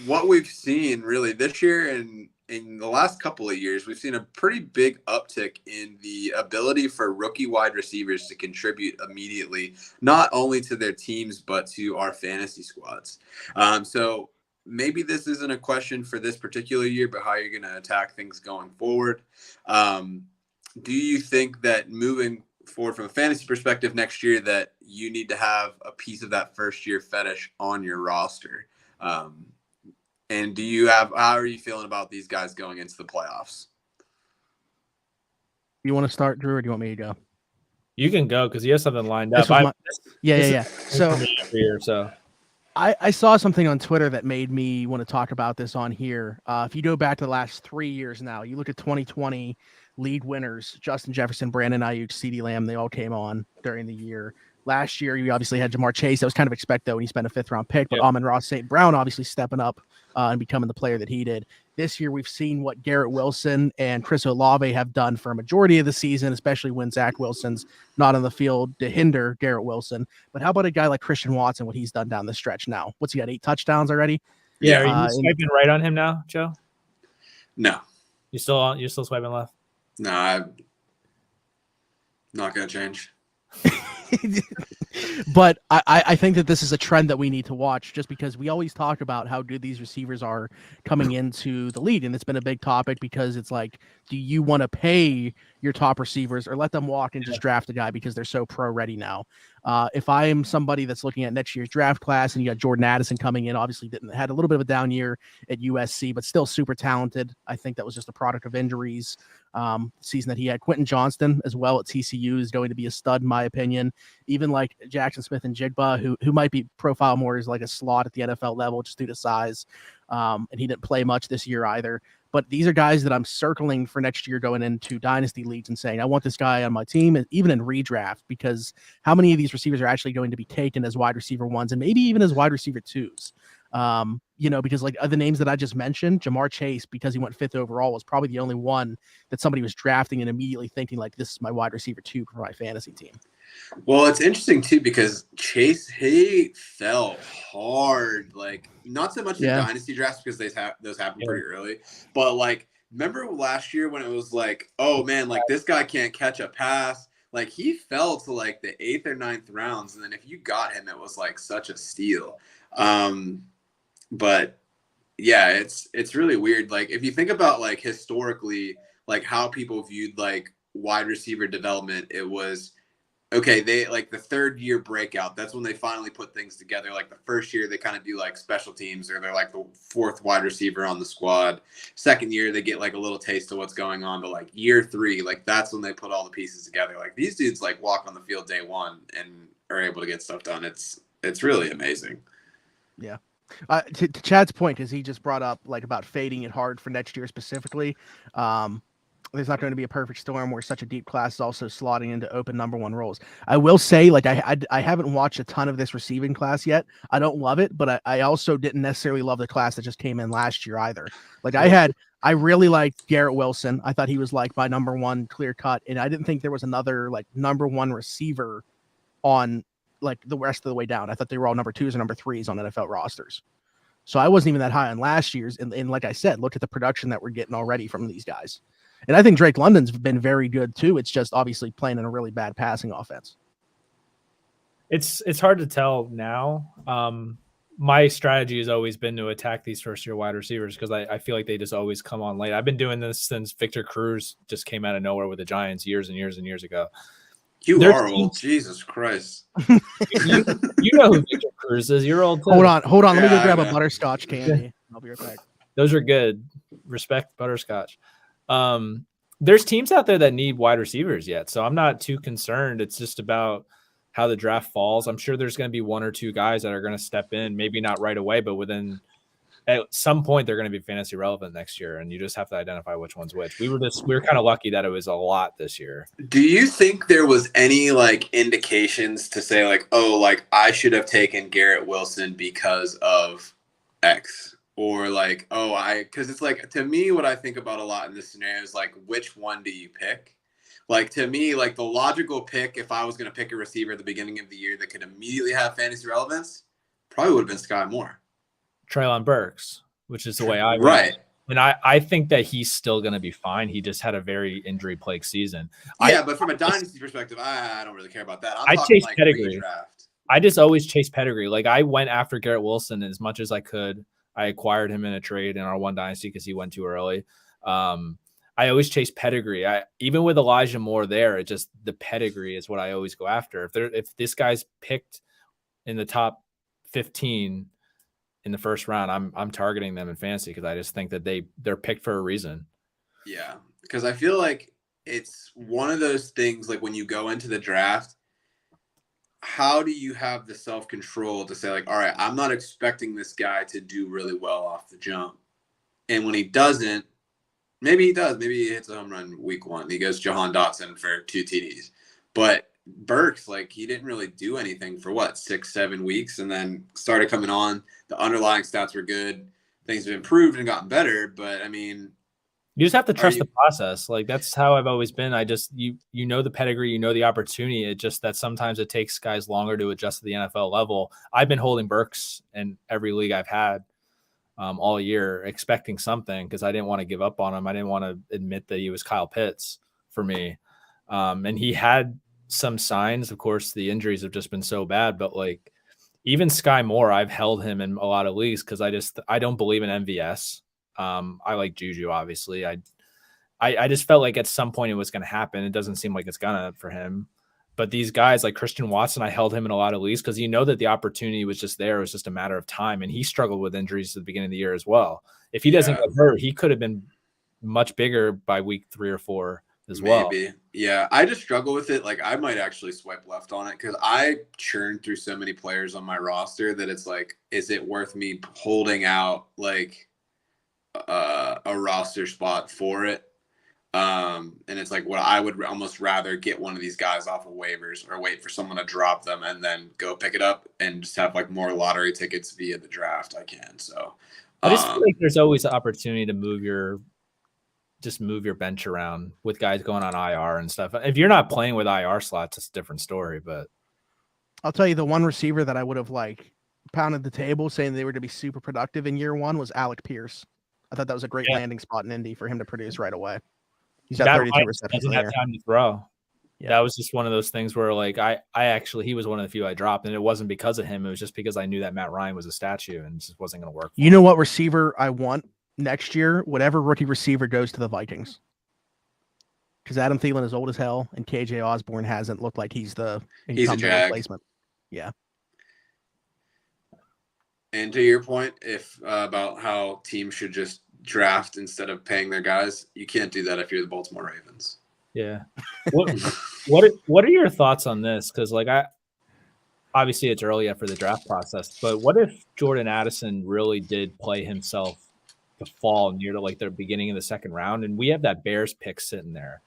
what we've seen really this year and in the last couple of years, we've seen a pretty big uptick in the ability for rookie wide receivers to contribute immediately, not only to their teams, but to our fantasy squads. So maybe this isn't a question for this particular year, but how you're going to attack things going forward. Do you think that moving forward from a fantasy perspective next year that you need to have a piece of that first year fetish on your roster? And how are you feeling about these guys going into the playoffs? You want to start, Drew, or do you want me to go? You can go because you have something lined up. Yeah. So year, so I saw something on Twitter that made me want to talk about this on here. If you go back to the last 3 years now, you look at 2020 league winners, Justin Jefferson, Brandon Ayuk, CeeDee Lamb, they all came on during the year. Last year, you obviously had Jamar Chase. That was kind of expected when he spent a 5th-round pick, but Amon-Ra St. Brown obviously stepping up and becoming the player that he did. This year, we've seen what Garrett Wilson and Chris Olave have done for a majority of the season, especially when Zach Wilson's not on the field to hinder Garrett Wilson. But how about a guy like Christian Watson, what he's done down the stretch now? What's he got, 8 touchdowns already? Yeah, are you swiping right on him now, Joe? No. You're still swiping left? No, I'm not going to change. But I think that this is a trend that we need to watch just because we always talk about how good these receivers are coming into the league. And it's been a big topic because it's like, do you want to pay your top receivers or let them walk and just draft a guy because they're so pro ready now? If I am somebody that's looking at next year's draft class and you got Jordan Addison coming in, obviously had a little bit of a down year at USC, but still super talented. I think that was just a product of injuries. Season that he had. Quentin Johnston as well at TCU is going to be a stud in my opinion. Even like Jackson Smith and Jigba, who might be profile more as like a slot at the NFL level just due to size. And he didn't play much this year either. But these are guys that I'm circling for next year going into dynasty leagues and saying, I want this guy on my team, even in redraft, because how many of these receivers are actually going to be taken as wide receiver 1s and maybe even as wide receiver 2s? Because like the names that I just mentioned, Jamar Chase, because he went 5th overall, was probably the only one that somebody was drafting and immediately thinking like, this is my wide receiver 2 for my fantasy team. Well, it's interesting too because Chase, he fell hard. Like, not so much in dynasty drafts because those happen pretty early, but like, remember last year when it was like, oh man, like this guy can't catch a pass. Like, he fell to like the 8th or 9th rounds, and then if you got him, it was like such a steal. But yeah, it's really weird. Like, if you think about like historically, like how people viewed like wide receiver development, it was okay, they like the 3rd year breakout. That's when they finally put things together. Like the 1st year, they kind of do like special teams, or they're like the 4th wide receiver on the squad. 2nd year, they get like a little taste of what's going on. But like year 3, like that's when they put all the pieces together. Like these dudes like walk on the field day 1 and are able to get stuff done. It's really amazing. Yeah. To Chad's point, because he just brought up like about fading it hard for next year specifically. There's not going to be a perfect storm where such a deep class is also slotting into open number 1 roles. I will say, like, I haven't watched a ton of this receiving class yet. I don't love it, but I also didn't necessarily love the class that just came in last year either. Like, I really liked Garrett Wilson. I thought he was like my number 1 clear cut, and I didn't think there was another like number 1 receiver on like the rest of the way down. I thought they were all number 2s and number 3s on NFL rosters. So I wasn't even that high on last year's. And like I said, look at the production that we're getting already from these guys. And I think Drake London's been very good too. It's just obviously playing in a really bad passing offense. It's hard to tell now. My strategy has always been to attack these first-year wide receivers because I feel like they just always come on late. I've been doing this since Victor Cruz just came out of nowhere with the Giants years and years and years ago. You are old. Jesus Christ. you know who Victor Cruz is. You're old too. Hold on. Let me go grab a butterscotch candy. I'll be right back. Those are good. Respect butterscotch. There's teams out there that need wide receivers yet, so I'm not too concerned. It's just about how the draft falls. I'm sure there's going to be 1 or 2 guys that are going to step in, maybe not right away, but at some point they're going to be fantasy relevant next year, and you just have to identify which one's which. We were kind of lucky that it was a lot this year. Do you think there was any like indications to say like, oh, like I should have taken Garrett Wilson because of X? Or like, because it's like, to me, what I think about a lot in this scenario is like, which one do you pick? Like, to me, like the logical pick, if I was going to pick a receiver at the beginning of the year that could immediately have fantasy relevance, probably would have been Sky Moore. Treylon Burks, which is the way I right. And I think that he's still going to be fine. He just had a very injury-plagued season. Yeah, but from a dynasty perspective, I don't really care about that. I chase like pedigree. Redraft. I just always chase pedigree. Like, I went after Garrett Wilson as much as I could. I acquired him in a trade in our 1 dynasty because he went too early. I always chase pedigree. Even with Elijah Moore there, it just the pedigree is what I always go after. If this guy's picked in the top 15 in the first round, I'm targeting them in fantasy because I just think that they're picked for a reason. Yeah, because I feel like it's one of those things like when you go into the draft, how do you have the self-control to say like, all right, I'm not expecting this guy to do really well off the jump. And when he doesn't, maybe he does. Maybe he hits a home run week 1. He goes Jahan Dotson for 2 TDs. But Burks, like, he didn't really do anything for 6-7 weeks and then started coming on. The underlying stats were good. Things have improved and gotten better. But, I mean, you just have to trust the process. Like, that's how I've always been. I just, you know the pedigree, you know the opportunity. It just that sometimes it takes guys longer to adjust to the NFL level. I've been holding Burks in every league I've had all year, expecting something because I didn't want to give up on him. I didn't want to admit that he was Kyle Pitts for me. And he had some signs. Of course, the injuries have just been so bad, but like even Sky Moore, I've held him in a lot of leagues because I don't believe in MVS. I like Juju, obviously. I just felt like at some point it was going to happen. It doesn't seem like it's gonna for him. But these guys like Christian Watson, I held him in a lot of leagues because you know that the opportunity was just there. It was just a matter of time. And he struggled with injuries at the beginning of the year as well. If he doesn't get hurt, he could have been much bigger by week 3 or 4 as well. Maybe. Yeah. I just struggle with it. Like, I might actually swipe left on it because I churned through so many players on my roster that it's like, is it worth me holding out like a roster spot for it? And it's like what I would almost rather get one of these guys off of waivers or wait for someone to drop them and then go pick it up and just have like more lottery tickets via the draft. I can. So I just feel like there's always an opportunity to move your bench around with guys going on IR and stuff. If you're not playing with IR slots, it's a different story. But I'll tell you, the one receiver that I would have like pounded the table saying they were to be super productive in year one was Alec Pierce. I thought that was a great landing spot in Indy for him to produce right away. He's got 32 receptions. Doesn't have time to throw. Yeah. That was just one of those things where like I actually he was one of the few I dropped, and it wasn't because of him. It was just because I knew that Matt Ryan was a statue and it just wasn't going to work. You know what receiver I want next year? Whatever rookie receiver goes to the Vikings. Because Adam Thielen is old as hell, and KJ Osborne hasn't looked like he's the incumbent replacement. Yeah. And to your point, if about how teams should just draft instead of paying their guys, you can't do that if you're the Baltimore Ravens. Yeah. What are your thoughts on this? Because like obviously it's early yet for the draft process, but what if Jordan Addison really did play himself to fall near to like the beginning of the second round, and we have that Bears pick sitting there?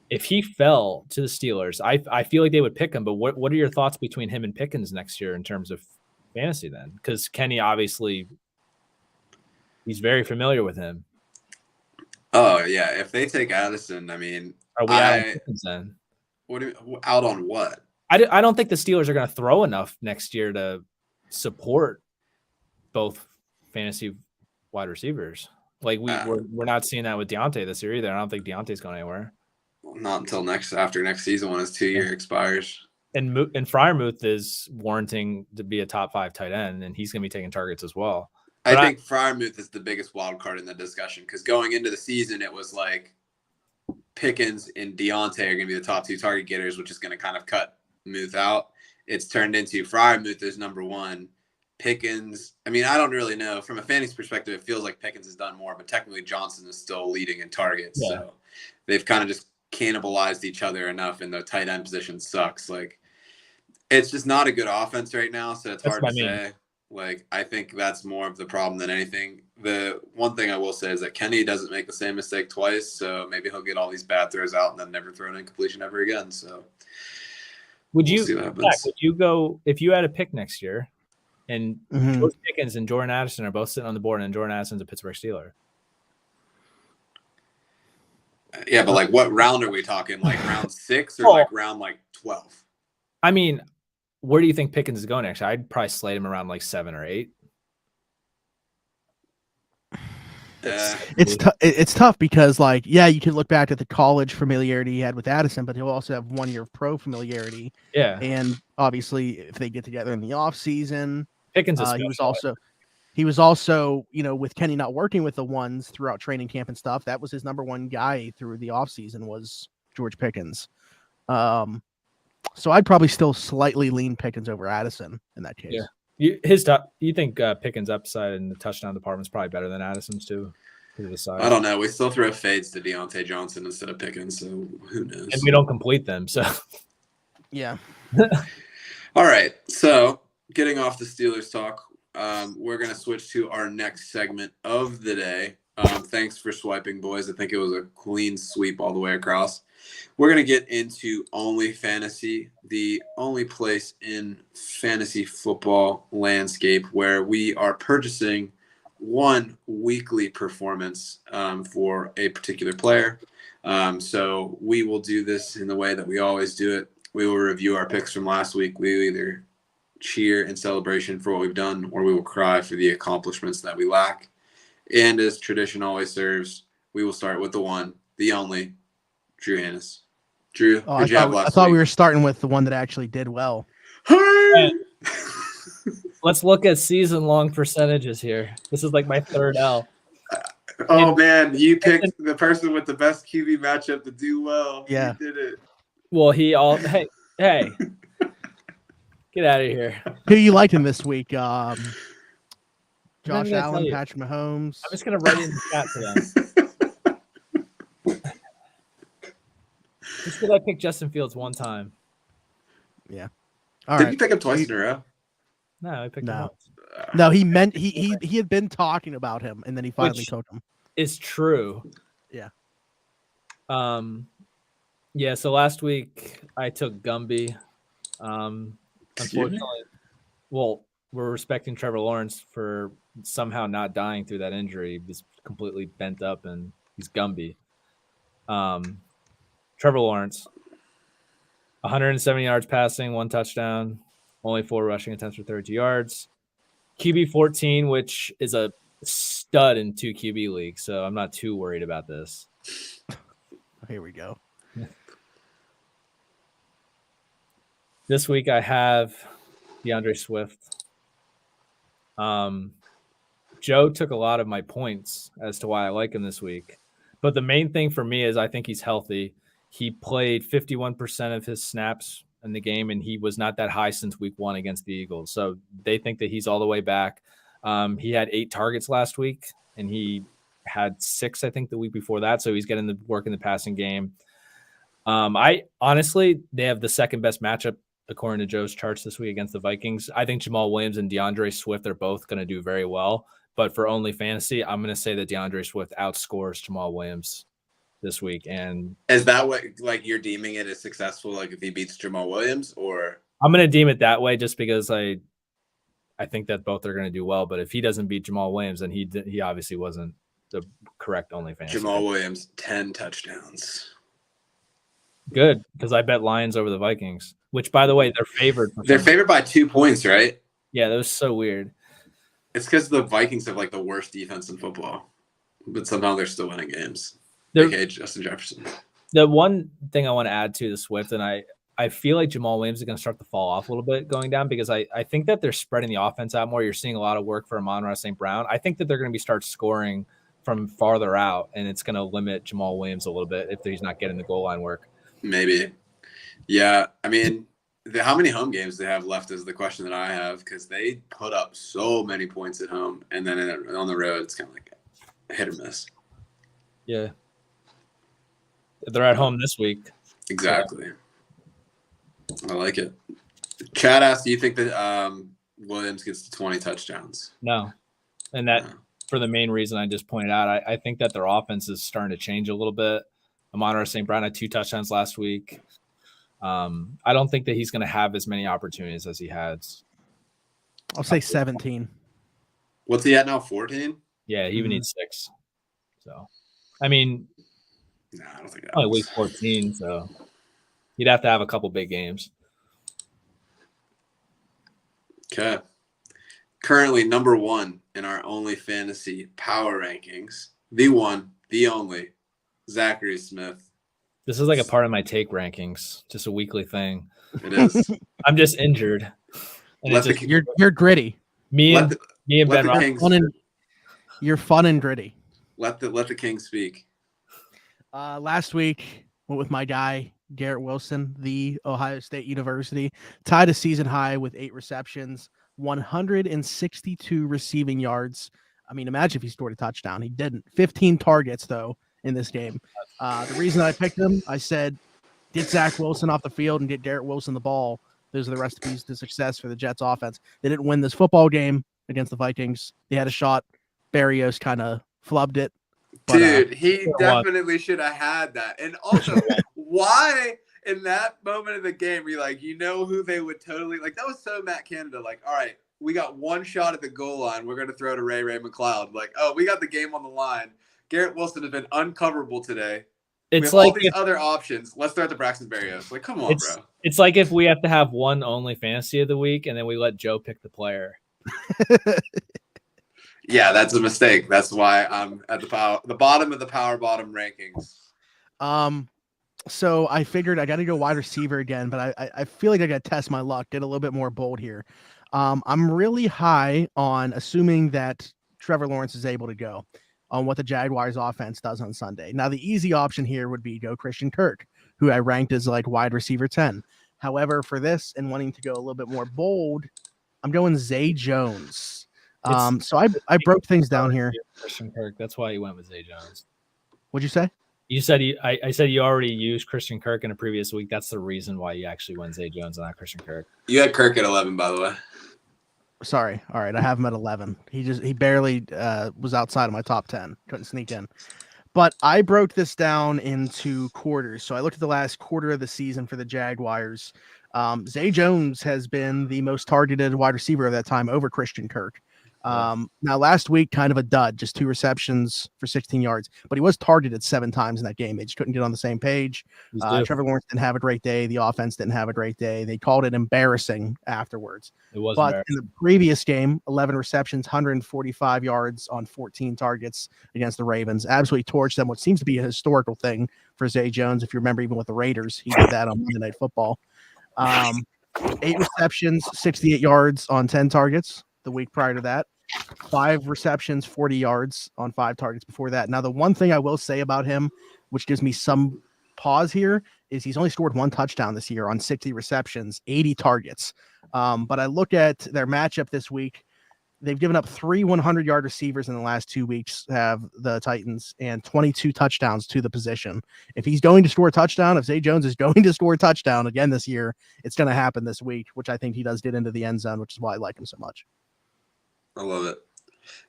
If he fell to the Steelers, I feel like they would pick him. But what are your thoughts between him and Pickens next year in terms of fantasy then? Because Kenny obviously he's very familiar with him. Oh yeah, if they take Addison, I mean, are we out on Pickens then? What do you, out on what? I don't think the Steelers are going to throw enough next year to support both fantasy wide receivers. Like we're not seeing that with Deontay this year either. I don't think Deontay's going anywhere. Not until after next season when his 2-year expires. And Freiermuth is warranting to be a top 5 tight end, and he's going to be taking targets as well. I think Freiermuth is the biggest wild card in the discussion because going into the season, it was like Pickens and Deontay are going to be the top 2 target getters, which is going to kind of cut Muth out. It's turned into Freiermuth is number 1. Pickens, I mean, I don't really know. From a fantasy perspective, it feels like Pickens has done more, but technically Johnson is still leading in targets. Yeah. So they've kind of just cannibalized each other enough, and the tight end position sucks. Like, it's just not a good offense right now, so it's hard to say. Like, I think that's more of the problem than anything. The one thing I will say is that Kenny doesn't make the same mistake twice, so maybe he'll get all these bad throws out and then never throw an incompletion ever again. So would you go if you had a pick next year and George Pickens and Jordan Addison are both sitting on the board and Jordan Addison's a Pittsburgh Steeler? Yeah, but like what round are we talking? Like round 6 or like round like 12? I mean, where do you think Pickens is going next? I'd probably slate him around like 7 or 8. It's tough because like, yeah, you can look back at the college familiarity he had with Addison, but he'll also have 1 year of pro familiarity. Yeah. And obviously if they get together in the off season, Pickens is he was also, you know, with Kenny not working with the ones throughout training camp and stuff, that was his number 1 guy through the off season was George Pickens. So I'd probably still slightly lean Pickens over Addison in that case. Yeah. You think Pickens' upside in the touchdown department is probably better than Addison's too? I don't know. We still throw fades to Deontay Johnson instead of Pickens, so who knows? And we don't complete them, so. Yeah. All right. So getting off the Steelers talk, we're going to switch to our next segment of the day. Thanks for swiping, boys. I think it was a clean sweep all the way across. We're going to get into Only Fantasy, the only place in fantasy football landscape where we are purchasing one weekly performance for a particular player. So we will do this in the way that we always do it. We will review our picks from last week. We will either cheer in celebration for what we've done, or we will cry for the accomplishments that we lack. And as tradition always serves, we will start with the one, the only, Drew Hannes. Drew, I thought we were starting with the one that actually did well. Let's look at season-long percentages here. This is like my third L. Man, you picked the person with the best QB matchup to do well. Yeah, you did it. Well, hey, get out of here. Who you liked him this week? Josh Allen, Patrick Mahomes. I'm just gonna write it in the chat to them. Just because I picked Justin Fields one time. Yeah. Did you pick him twice in a row? No, I picked him once. No, he meant he had been talking about him, and then he finally took him. It's true. Yeah. Yeah, so last week I took Gumby. Unfortunately, well, we're respecting Trevor Lawrence for somehow not dying through that injury. He's completely bent up and he's Gumby. Trevor Lawrence, 170 yards passing, 1 touchdown, only 4 rushing attempts for 32 yards. QB 14, which is a stud in 2 QB leagues, so I'm not too worried about this. Here we go. This week I have DeAndre Swift. Joe took a lot of my points as to why I like him this week. But the main thing for me is I think he's healthy. He played 51% of his snaps in the game, and he was not that high since week 1 against the Eagles. So they think that he's all the way back. He had 8 targets last week, and he had 6, I think, the week before that. So he's getting the work in the passing game. I honestly, they have the second best matchup according to Joe's charts this week against the Vikings. I think Jamal Williams and DeAndre Swift are both going to do very well. But for only fantasy, I'm going to say that DeAndre Swift outscores Jamal Williams this week. And is that what, like, you're deeming it as successful? Like, if he beats Jamal Williams, or I'm going to deem it that way just because I think that both are going to do well. But if he doesn't beat Jamal Williams, then he obviously wasn't the correct only fantasy. Jamal Williams 10 touchdowns. Good, because I bet Lions over the Vikings, which, by the way, they're favored. They're favored by 2 points, right? Yeah, that was so weird. It's because the Vikings have like the worst defense in football, but somehow they're still winning games. AKA Justin Jefferson. The one thing I want to add to the Swift, and I feel like Jamal Williams is going to start to fall off a little bit going down because I think that they're spreading the offense out more. You're seeing a lot of work for Amon-Ra St. Brown. I think that they're going to start scoring from farther out, and it's going to limit Jamal Williams a little bit if he's not getting the goal line work. Maybe. Yeah, I mean, how many home games they have left is the question that I have, because they put up so many points at home, and then on the road, it's kind of like a hit or miss. Yeah. They're at home this week. Exactly. I like it. Chad asked, do you think that Williams gets to 20 touchdowns? No. And that, for the main reason I just pointed out, I think that their offense is starting to change a little bit. Amon-Ra St. Brown had 2 touchdowns last week. I don't think that he's going to have as many opportunities as he has. I'll say 17. What's he at now? 14? Yeah, he even needs 6. So, I mean, no, I don't think that. Only week 14, so you'd have to have a couple big games. Okay. Currently number 1 in our only fantasy power rankings. The one, the only, Zachary Smith. This is like a part of my take rankings, just a weekly thing. It is. I'm just injured. And you're gritty. Me and Ben Roethlisberger. You're fun and gritty. Let the king speak. Last week, went with my guy Garrett Wilson, the Ohio State University, tied a season high with 8 receptions, 162 receiving yards. I mean, imagine if he scored a touchdown. He didn't. 15 targets though in this game. The reason I picked him, I said, get Zach Wilson off the field and get Garrett Wilson the ball. Those are the recipes to success for the Jets offense. They didn't win this football game against the Vikings. They had a shot. Barrios kind of flubbed it. But, dude, he definitely should have had that. And also, why in that moment of the game, you know who they would totally – like, that was so Matt Canada. Like, all right, we got one shot at the goal line. We're going to throw to Ray McLeod. Like, oh, we got the game on the line. Garrett Wilson has been uncoverable today. It's like all these other options. Let's throw it to Braxton Berrios. Like, come on, bro. It's like if we have to have one only fantasy of the week and then we let Joe pick the player. Yeah, that's a mistake. That's why I'm at the bottom of the power bottom rankings. So I figured I got to go wide receiver again, but I feel like I got to test my luck, get a little bit more bold here. I'm really high on assuming that Trevor Lawrence is able to go on what the Jaguars offense does on Sunday. Now, the easy option here would be go Christian Kirk, who I ranked as like wide receiver 10. However, for this and wanting to go a little bit more bold, I'm going Zay Jones. So I broke things down here. Christian Kirk. That's why you went with Zay Jones. What'd you say? You said I said you already used Christian Kirk in a previous week. That's the reason why you actually went Zay Jones and not Christian Kirk. You had Kirk at 11, by the way. Sorry. All right. I have him at 11. He barely was outside of my top 10. Couldn't sneak in. But I broke this down into quarters. So I looked at the last quarter of the season for the Jaguars. Zay Jones has been the most targeted wide receiver of that time over Christian Kirk. Now, last week, kind of a dud, just 2 receptions for 16 yards, but he was targeted 7 times in that game. They just couldn't get on the same page. Trevor Lawrence didn't have a great day. The offense didn't have a great day. They called it embarrassing afterwards. It was But in the previous game, 11 receptions, 145 yards on 14 targets against the Ravens. Absolutely torched them, what seems to be a historical thing for Zay Jones. If you remember, even with the Raiders, he did that on Monday Night Football. 8 receptions, 68 yards on 10 targets the week prior to that. 5 receptions, 40 yards on 5 targets before that. Now, the one thing I will say about him, which gives me some pause here, is he's only scored 1 touchdown this year on 60 receptions, 80 targets. But I look at their matchup this week. They've given up 3 100-yard receivers in the last 2 weeks, have the Titans, and 22 touchdowns to the position. If he's going to score a touchdown, if Zay Jones is going to score a touchdown again this year, it's going to happen this week, which I think he does get into the end zone, which is why I like him so much. I love it.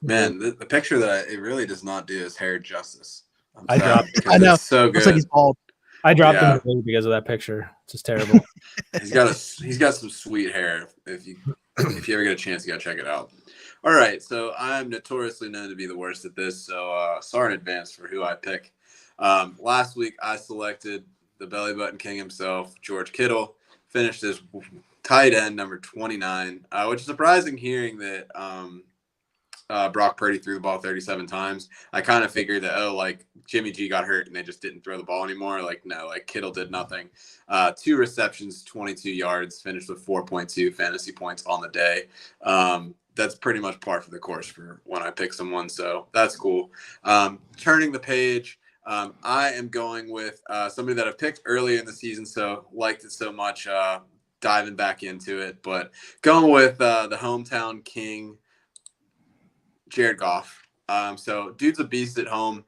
Man, the picture that it really does not do his hair justice. I know. It's so good. Looks like he's bald. I dropped him because of that picture. It's just terrible. He's got some sweet hair. If you ever get a chance, you gotta check it out. All right, so I'm notoriously known to be the worst at this, so sorry in advance for who I pick. Last week I selected the belly button king himself, George Kittle, finished as tight end number 29, which is surprising hearing that Brock Purdy threw the ball 37 times. I kind of figured that, Jimmy G got hurt and they just didn't throw the ball anymore. No, Kittle did nothing. 2 receptions, 22 yards, finished with 4.2 fantasy points on the day. That's pretty much par for the course for when I pick someone, so that's cool. Turning the page, I am going with somebody that I've picked earlier in the season, so liked it so much, diving back into it. But going with the hometown king, Jared Goff. So dude's a beast at home.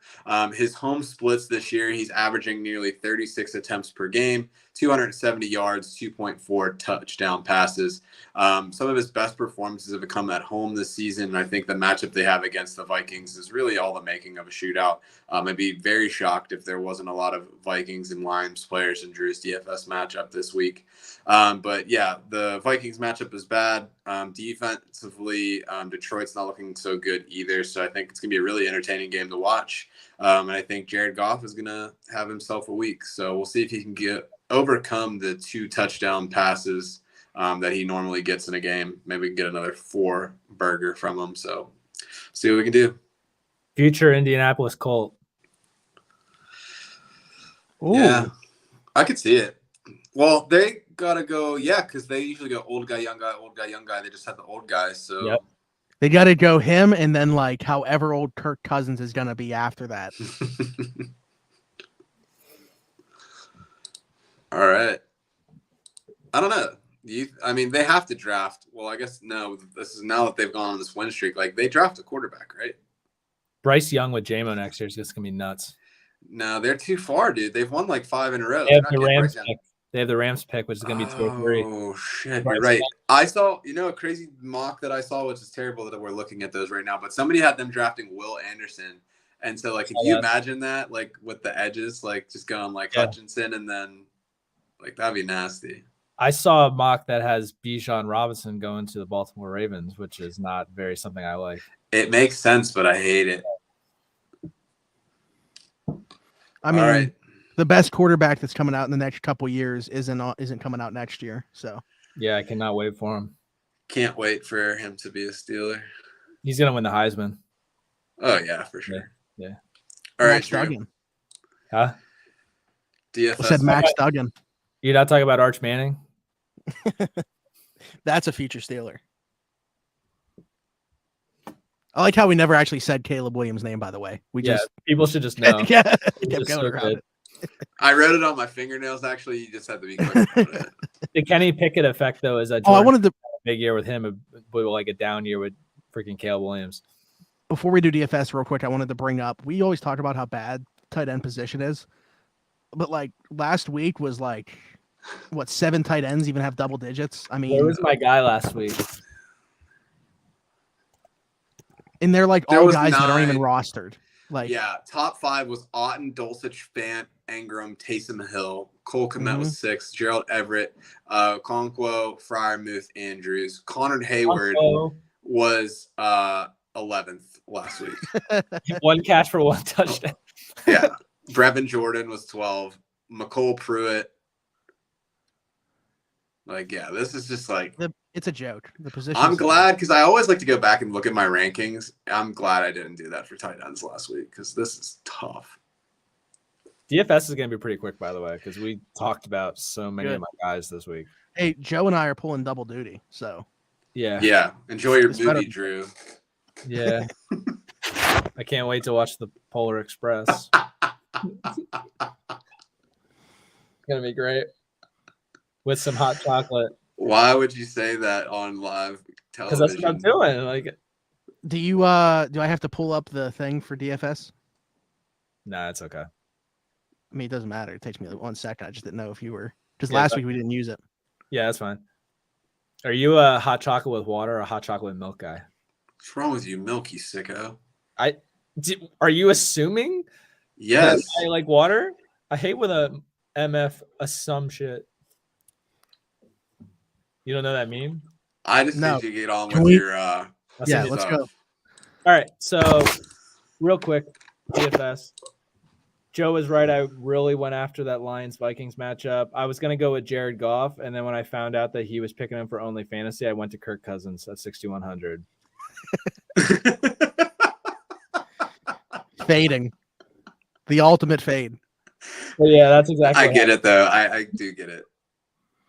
His home splits this year, he's averaging nearly 36 attempts per game, 270 yards, 2.4 touchdown passes. Some of his best performances have come at home this season, and I think the matchup they have against the Vikings is really all the making of a shootout. I'd be very shocked if there wasn't a lot of Vikings and Lions players in Drew's DFS matchup this week. But yeah, the Vikings matchup is bad. Defensively, Detroit's not looking so good either, so I think it's going to be a really entertaining game to watch. And I think Jared Goff is going to have himself a week, so we'll see if he can overcome the 2 touchdown passes that he normally gets in a game. Maybe we can get another 4 burger from him, so see what we can do. Future Indianapolis Colt. Ooh. Yeah, I could see it. Well, they got to go, because they usually go old guy, young guy, old guy, young guy. They just had the old guys, so. Yep. They got to go him and then, however old Kirk Cousins is going to be after that. All right. I don't know. They have to draft. Well, I guess no. This is now that they've gone on this win streak. They draft a quarterback, right? Bryce Young with JMO next year is just gonna be nuts. No, they're too far, dude. They've won 5 in a row. They have the Rams pick. They have the Rams pick, which is gonna be 2 or 3. Oh shit, you're right. I saw, a crazy mock that I saw, which is terrible that we're looking at those right now. But somebody had them drafting Will Anderson, and so can you imagine that, with the edges, just going Hutchinson, and then that'd be nasty. I saw a mock that has Bijan Robinson going to the Baltimore Ravens, which is not very something I like. It makes sense, but I hate it. I mean, right. The best quarterback that's coming out in the next couple years isn't coming out next year. So yeah, I cannot wait for him. Can't wait for him to be a Steeler. He's gonna win the Heisman. Oh yeah, for sure. Yeah. All right, Max Duggan. Huh? DFS. I said Max Duggan. You're not talking about Arch Manning? That's a future Steeler. I like how we never actually said Caleb Williams' name, by the way. People should just know. Kept going around it. I wrote it on my fingernails, actually. You just had to be quick about it. The Kenny Pickett effect, though, is that I wanted to big year with him, but a down year with freaking Caleb Williams. Before we do DFS real quick, I wanted to bring up, we always talk about how bad tight end position is. But last week was 7 tight ends even have double digits? I mean, where was my guy last week? And they're all guys that aren't even rostered. Like, yeah, top 5 was Otten, Dulcich, Fant, Ingram, Taysom Hill. Cole Kmet was 6. Gerald Everett, Conquo, Fryermuth, Andrews. Connor Hayward was 11th last week. 1 catch for 1 touchdown. Yeah. Brevin Jordan was 12. McCole Pruitt. Like, yeah, this is just like it's a joke. The position. I'm glad because I always like to go back and look at my rankings. I'm glad I didn't do that for tight ends last week because this is tough. DFS is going to be pretty quick, by the way, because we talked about so many of my guys this week. Hey, Joe and I are pulling double duty, so yeah. Enjoy your movie, Drew. Yeah, I can't wait to watch the Polar Express. It's gonna be great with some hot chocolate. Why would you say that on live television? Because that's what I'm doing. Like, do you? Do I have to pull up the thing for DFS? Nah, it's okay. I mean, it doesn't matter. It takes me 1 second. I just didn't know if you were because last week we didn't use it. Yeah, that's fine. Are you a hot chocolate with water or a hot chocolate with milk guy? What's wrong with you, milky sicko? Are you assuming? Yes. I like water. I hate when a MF some shit. You don't know that meme? I just need you to get on with your let's go. All right, so real quick, DFS. Joe was right. I really went after that Lions-Vikings matchup. I was going to go with Jared Goff, and then when I found out that he was picking him for only fantasy, I went to Kirk Cousins at 6,100. Fading. The ultimate fade. Well, yeah, that's exactly. I get it, though. I do get it.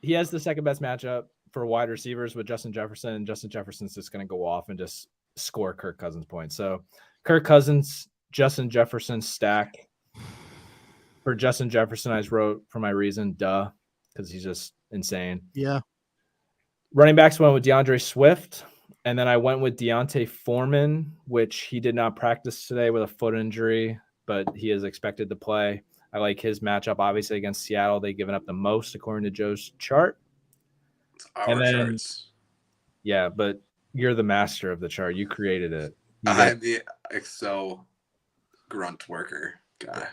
He has the second best matchup for wide receivers with Justin Jefferson, and Justin Jefferson's just going to go off and just score Kirk Cousins points. So Kirk Cousins, Justin Jefferson stack. For Justin Jefferson, I just wrote for my reason, because he's just insane. Yeah. Running backs went with DeAndre Swift, and then I went with Deontay Foreman, which he did not practice today with a foot injury, but he is expected to play. I like his matchup, obviously, against Seattle. They've given up the most, according to Joe's chart. It's our charts. Yeah, but you're the master of the chart. You created it. I'm the Excel grunt worker guy.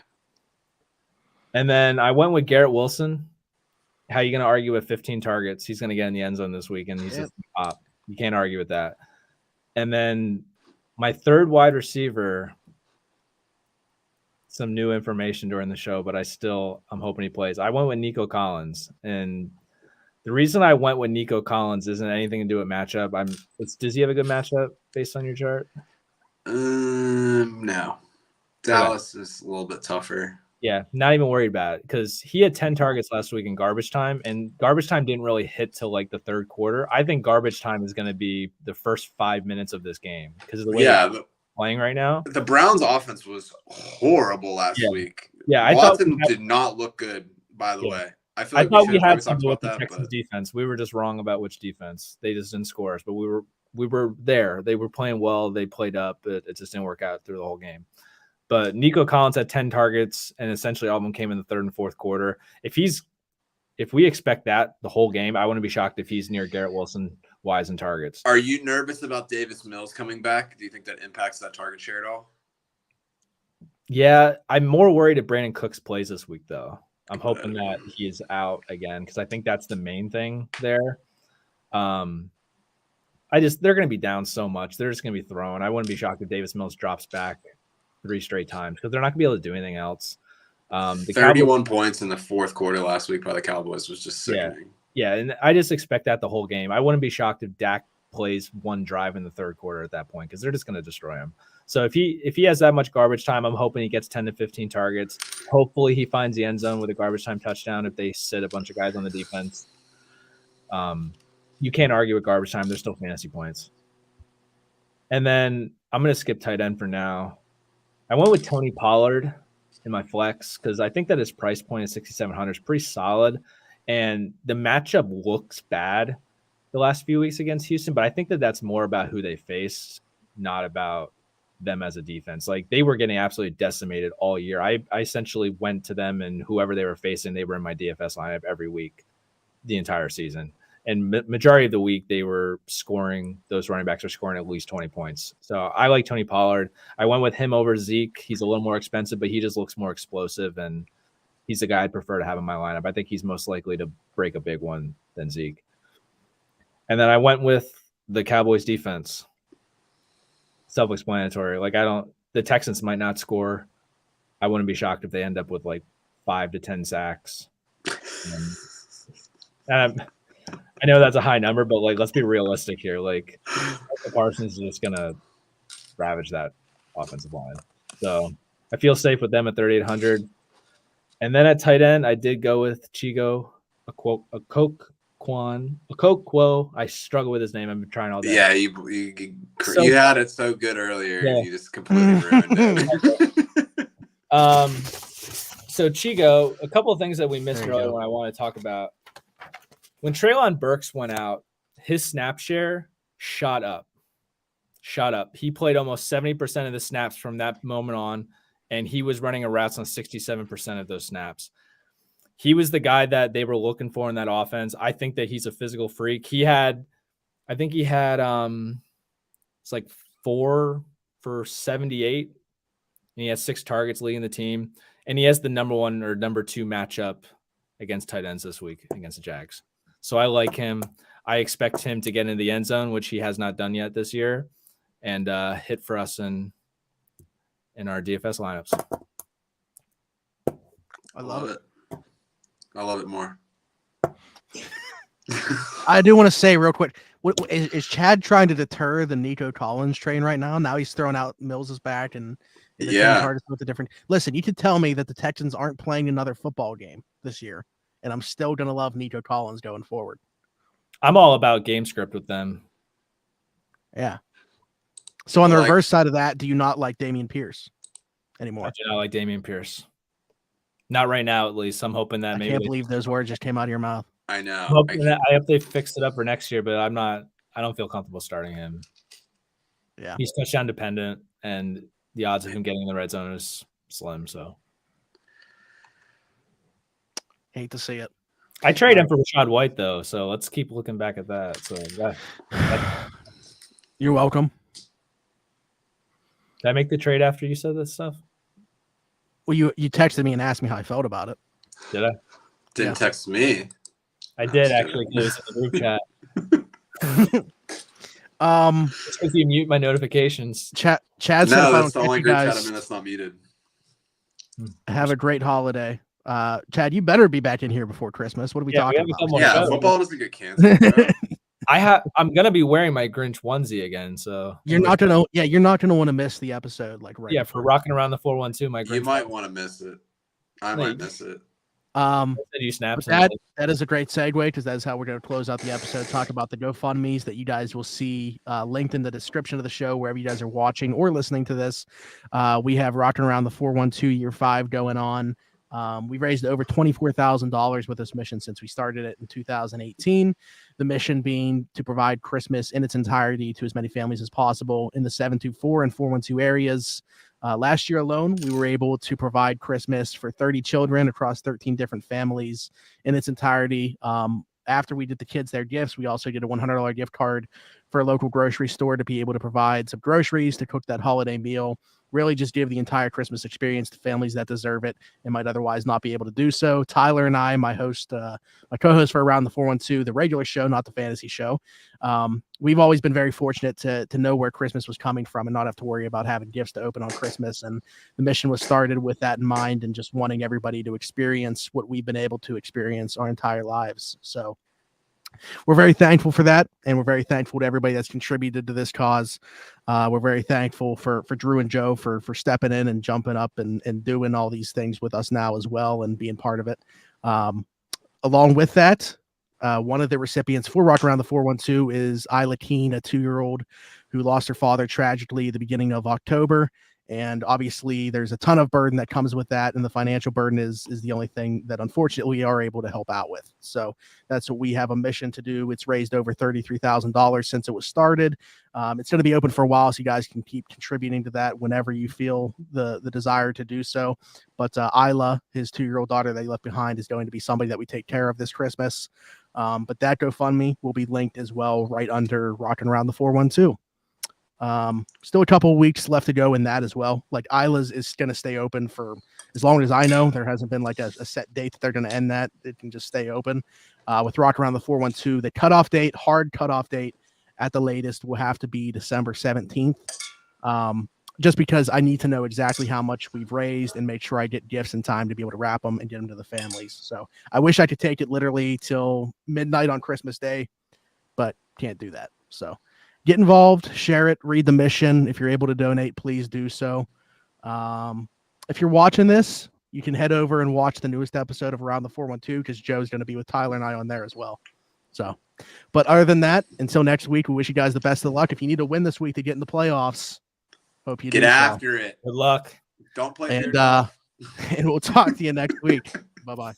And then I went with Garrett Wilson. How are you going to argue with 15 targets? He's going to get in the end zone this week, and he's just top. You can't argue with that. And then my third wide receiver, some new information during the show, but I'm hoping he plays. I went with Nico Collins, and the reason I went with Nico Collins isn't anything to do with matchup. Does he have a good matchup based on your chart? No. Dallas is a little bit tougher. Yeah, not even worried about it because he had 10 targets last week in garbage time, and garbage time didn't really hit till like the third quarter. I think garbage time is going to be the first 5 minutes of this game because of the way they're playing right now. The Browns' offense was horrible last week. Yeah, Watson did not look good, by the way. I thought we had something with the Texans defense. We were just wrong about which defense. They just didn't score us, but we were there. They were playing well. They played up, but it just didn't work out through the whole game. But Nico Collins had 10 targets, and essentially all of them came in the third and fourth quarter. If we expect that the whole game, I wouldn't be shocked if he's near Garrett Wilson wise in targets. Are you nervous about Davis Mills coming back? Do you think that impacts that target share at all? Yeah, I'm more worried if Brandon Cooks plays this week, though. I'm hoping that he is out again because I think that's the main thing there. They're going to be down so much. They're just going to be thrown. I wouldn't be shocked if Davis Mills drops back 3 straight times because they're not going to be able to do anything else. 31 points in the fourth quarter last week by the Cowboys was just sickening. Yeah, and I just expect that the whole game. I wouldn't be shocked if Dak plays one drive in the third quarter at that point because they're just going to destroy him. So if he has that much garbage time, I'm hoping he gets 10 to 15 targets. Hopefully he finds the end zone with a garbage time touchdown if they sit a bunch of guys on the defense. You can't argue with garbage time. There's still fantasy points. And then I'm going to skip tight end for now. I went with Tony Pollard in my flex because I think that his price point at 6,700 is pretty solid. And the matchup looks bad the last few weeks against Houston, but I think that that's more about who they face, not about them as a defense. Like they were getting absolutely decimated all year. I essentially went to them and whoever they were facing, they were in my DFS lineup every week the entire season. And majority of the week, they were scoring. Those running backs are scoring at least 20 points. So I like Tony Pollard. I went with him over Zeke. He's a little more expensive, but he just looks more explosive, and he's the guy I'd prefer to have in my lineup. I think he's most likely to break a big one than Zeke. And then I went with the Cowboys defense. Self-explanatory. Like, the Texans might not score. I wouldn't be shocked if they end up with like 5 to 10 sacks. And I know that's a high number, but like, let's be realistic here. Like, Parsons is just gonna ravage that offensive line. So I feel safe with them at 3,800. And then at tight end, I did go with Chigo Okokwo. I struggle with his name. I've been trying all day. Yeah, you had it so good earlier, yeah. And you just completely ruined it. So Chigo, a couple of things that we missed earlier when I want to talk about. When Treylon Burks went out, his snap share shot up. He played almost 70% of the snaps from that moment on, and he was running a routes on 67% of those snaps. He was the guy that they were looking for in that offense. I think that he's a physical freak. It's like 4 for 78, and he has 6 targets leading the team, and he has the number 1 or number 2 matchup against tight ends this week against the Jags. So I like him. I expect him to get in the end zone, which he has not done yet this year, and hit for us in our DFS lineups. I love it. I love it more. I do want to say real quick, is Chad trying to deter the Nico Collins train right now? Now he's throwing out Mills's back and with the different. Listen, you could tell me that the Texans aren't playing another football game this year, and I'm still going to love Nico Collins going forward. I'm all about game script with them. Yeah. So on the reverse side of that, do you not like Dameon Pierce anymore? I do not like Dameon Pierce. Not right now, at least. I'm hoping that I can't believe those words just came out of your mouth. I know. I hope they fixed it up for next year, but I don't feel comfortable starting him. Yeah. He's touchdown dependent, and the odds of him getting in the red zone is slim. So hate to see it. I trade him for Rashad White though, so let's keep looking back at that. So you're welcome. Did I make the trade after you said this stuff? Well, you texted me and asked me how I felt about it. Did I? Didn't text me. I did actually. It was in the group chat. It's because you mute my notifications. Chad said, no, that's the only group chat I'm in that's not muted. Have a great holiday. Chad, you better be back in here before Christmas. What are we talking about? Yeah, football doesn't get canceled. I'm gonna be wearing my Grinch onesie again, so you're not gonna want to miss the episode, like right. Yeah, for rocking around the 412, my Grinch. You might want to miss it. I might miss it. You snaps. That is a great segue because that's how we're going to close out the episode. Talk about the GoFundMe's that you guys will see linked in the description of the show wherever you guys are watching or listening to this. We have Rocking Around the 412 Year 5 going on. We've raised over $24,000 with this mission since we started it in 2018. The mission being to provide Christmas in its entirety to as many families as possible in the 724 and 412 areas. Last year alone, we were able to provide Christmas for 30 children across 13 different families in its entirety. After we did the kids their gifts, we also did a $100 gift card for a local grocery store to be able to provide some groceries to cook that holiday meal. Really just give the entire Christmas experience to families that deserve it and might otherwise not be able to do so. Tyler and I, my co-host for Around the 412, the regular show, not the fantasy show, we've always been very fortunate to know where Christmas was coming from and not have to worry about having gifts to open on Christmas. And the mission was started with that in mind and just wanting everybody to experience what we've been able to experience our entire lives. So we're very thankful for that, and we're very thankful to everybody that's contributed to this cause. We're very thankful for Drew and Joe for stepping in and jumping up and doing all these things with us now as well and being part of it. Along with that, one of the recipients for Rock Around the 412 is Isla Keene, a 2-year-old who lost her father tragically at the beginning of October. And obviously there's a ton of burden that comes with that. And the financial burden is the only thing that unfortunately we are able to help out with. So that's what we have a mission to do. It's raised over $33,000 since it was started. It's going to be open for a while, so you guys can keep contributing to that whenever you feel the desire to do so. But Isla, his 2-year-old daughter that he left behind, is going to be somebody that we take care of this Christmas. But that GoFundMe will be linked as well right under Rockin' Around the 412. Still a couple of weeks left to go in that as well. Like Isla's is going to stay open for as long as I know. There hasn't been like a set date that they're going to end that. It can just stay open. With Rock Around the 412, the cutoff date, hard cutoff date at the latest will have to be December 17th. Just because I need to know exactly how much we've raised and make sure I get gifts in time to be able to wrap them and get them to the families. So I wish I could take it literally till midnight on Christmas Day, but can't do that. So get involved, share it, read the mission. If you're able to donate, please do so. If you're watching this, you can head over and watch the newest episode of Around the 412 because Joe's going to be with Tyler and I on there as well. So, but other than that, until next week, we wish you guys the best of luck. If you need to win this week to get in the playoffs, hope you get after it. Good luck. Don't play and we'll talk to you next week. Bye-bye.